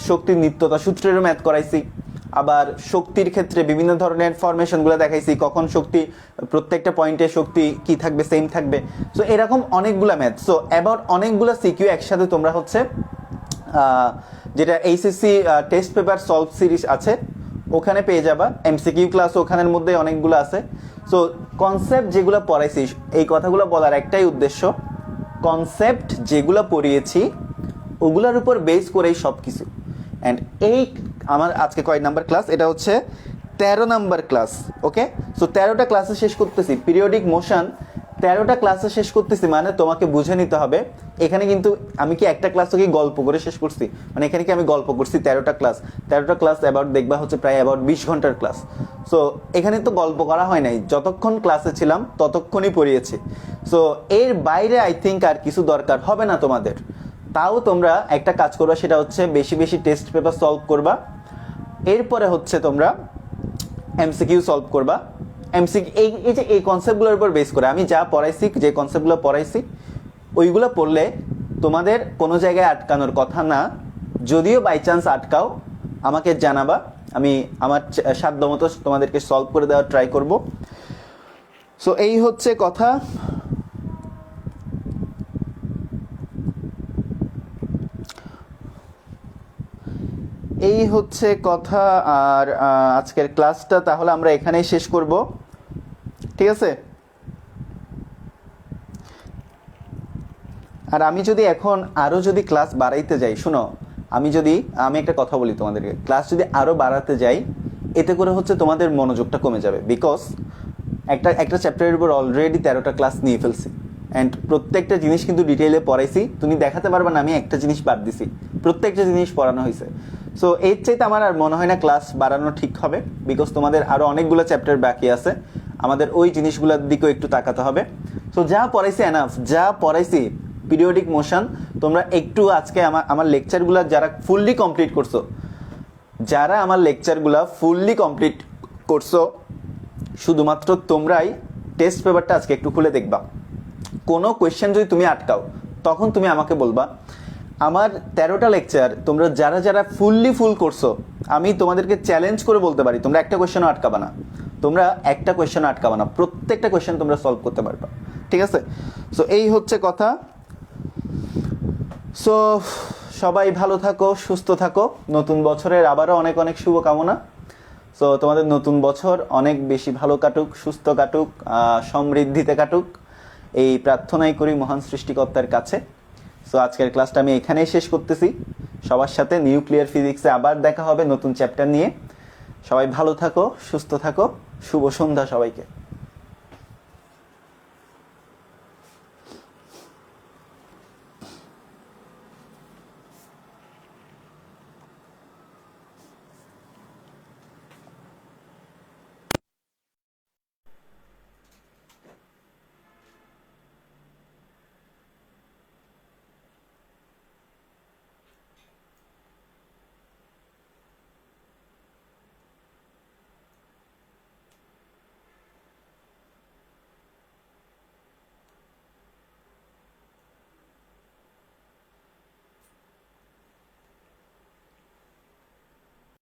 শক্তির নিত্যতা সূত্রেরও ম্যাথ করাইছি। আবার শক্তির ক্ষেত্রে বিভিন্ন ধরনের ফরমেশনগুলো দেখাইছি, কখন শক্তি প্রত্যেকটা পয়েন্টে শক্তি কি থাকবে, সেম থাকবে। সো এরকম অনেকগুলো ম্যাথ। সো অ্যাবাউট অনেকগুলো সিকিউ একসাথে তোমরা হচ্ছে যেটা HSC test paper solve series আছে ওখানে পেয়ে যাবা। এমসিকিউ ক্লাস ওখানের মধ্যে অনেকগুলো আছে। সো কনসেপ্ট যেগুলো পড়াইছি, এই কথাগুলো বলার একটাই উদ্দেশ্য, কনসেপ্ট যেগুলো পড়িয়েছি ওগুলোর উপর বেস করেই সব কিছু। অ্যান্ড এই আমার আজকে কয় নাম্বার ক্লাস, এটা হচ্ছে 13 নাম্বার ক্লাস। ওকে, সো 13টা ক্লাসে শেষ করতেছি, পিরিয়ডিক মোশন 13টা ক্লাসে শেষ করতেছি, মানে তোমাকে বুঝে নিতে হবে এখানে কিন্তু আমি কি একটা ক্লাস কি গল্প করে শেষ করছি, মানে এখানে কি আমি গল্প করছি 13টা ক্লাস অ্যাবাউট দেখবা হচ্ছে প্রায় অ্যাবাউট 20 ঘন্টার ক্লাস। সো এখানে তো গল্প করা হয় নাই, যতক্ষণ ক্লাসে ছিলাম ততক্ষণই পড়িয়েছি। সো এর বাইরে আই থিঙ্ক আর কিছু দরকার হবে না তোমাদের। তাও তোমরা একটা কাজ করবা, সেটা হচ্ছে বেশি বেশি টেস্ট পেপার সলভ করবা, এরপরে হচ্ছে তোমরা এমসিকিউ সলভ করবা। এই কনসেপ্টগুলোর উপর বেস করে আমি যা পড়াইছি, যে কনসেপ্টগুলো পড়াইছি ওইগুলো পড়লে তোমাদের কোনো জায়গায় আটকানোর কথা না। যদিও বাই চান্স আটকাও আমাকে জানাবা, আমি আমার সাধ্যমতো তোমাদেরকে সলভ করে দেওয়ার ট্রাই করব। সো এই হচ্ছে কথা। আর আজকের ক্লাসটা তাহলে আমরা এখানেই শেষ করব, ঠিক আছে? আর আমি যদি এখন আরো যদি ক্লাস বাড়াইতে যাই, শুনো, আমি একটা কথা বলি তোমাদেরকে, ক্লাস যদি আরো বাড়াতে যাই এতে করে হচ্ছে তোমাদের মনোযোগটা কমে যাবে। বিকজ একটা চ্যাপ্টারের উপর অলরেডি 13টা ক্লাস নিয়ে ফেলছি, অ্যান্ড প্রত্যেকটা জিনিস কিন্তু ডিটেইলে পড়াইছি। তুমি দেখাতে পারবে না আমি একটা জিনিস বাদ দিছি, প্রত্যেকটা জিনিস পড়ানো হয়েছে। সো এর চাইতে আমার আর মনে হয় না ক্লাস বাড়ানো ঠিক হবে, বিকজ তোমাদের আরো অনেকগুলো চ্যাপ্টার বাকি আছে, আমাদের ওই জিনিসগুলোর দিকেও একটু তাকাতে হবে। সো যা পড়াইছি এনাফ, যা পড়াইছি পিরিয়ডিক মোশন তোমরা একটু আজকে আমার লেকচারগুলো যারা ফুললি কমপ্লিট করছো, শুধুমাত্র তোমরাই টেস্ট পেপারটা আজকে একটু খুলে দেখবা। কোনো কোয়েশ্চেন যদি তুমি আটকাও তখন তুমি আমাকে বলবা। আমার 13টা লেকচার তোমরা যারা ফুল করছো, আমি তোমাদেরকে চ্যালেঞ্জ করে বলতে পারি তোমরা একটা কোয়েশ্চেনও আটকাবা না, প্রত্যেকটা কোয়েশ্চেন তোমরা সলভ করতে পারবা, ঠিক আছে? সো এই হচ্ছে কথা। সো সবাই ভালো থাকো, সুস্থ থাকো। নতুন বছরের আবারও অনেক অনেক শুভকামনা। সো তোমাদের নতুন বছর অনেক বেশি ভালো কাটুক, সুস্থ কাটুক, সমৃদ্ধিতে কাটুক, এই প্রার্থনাই করি মহান সৃষ্টিকর্তার কাছে। সো আজকের ক্লাসটা আমি এখানেই শেষ করতেছি। সবার সাথে নিউক্লিয়ার ফিজিক্সে আবার দেখা হবে নতুন চ্যাপ্টার নিয়ে। সবাই ভালো থাকো, সুস্থ থাকো। শুভ সন্ধ্যা সবাইকে।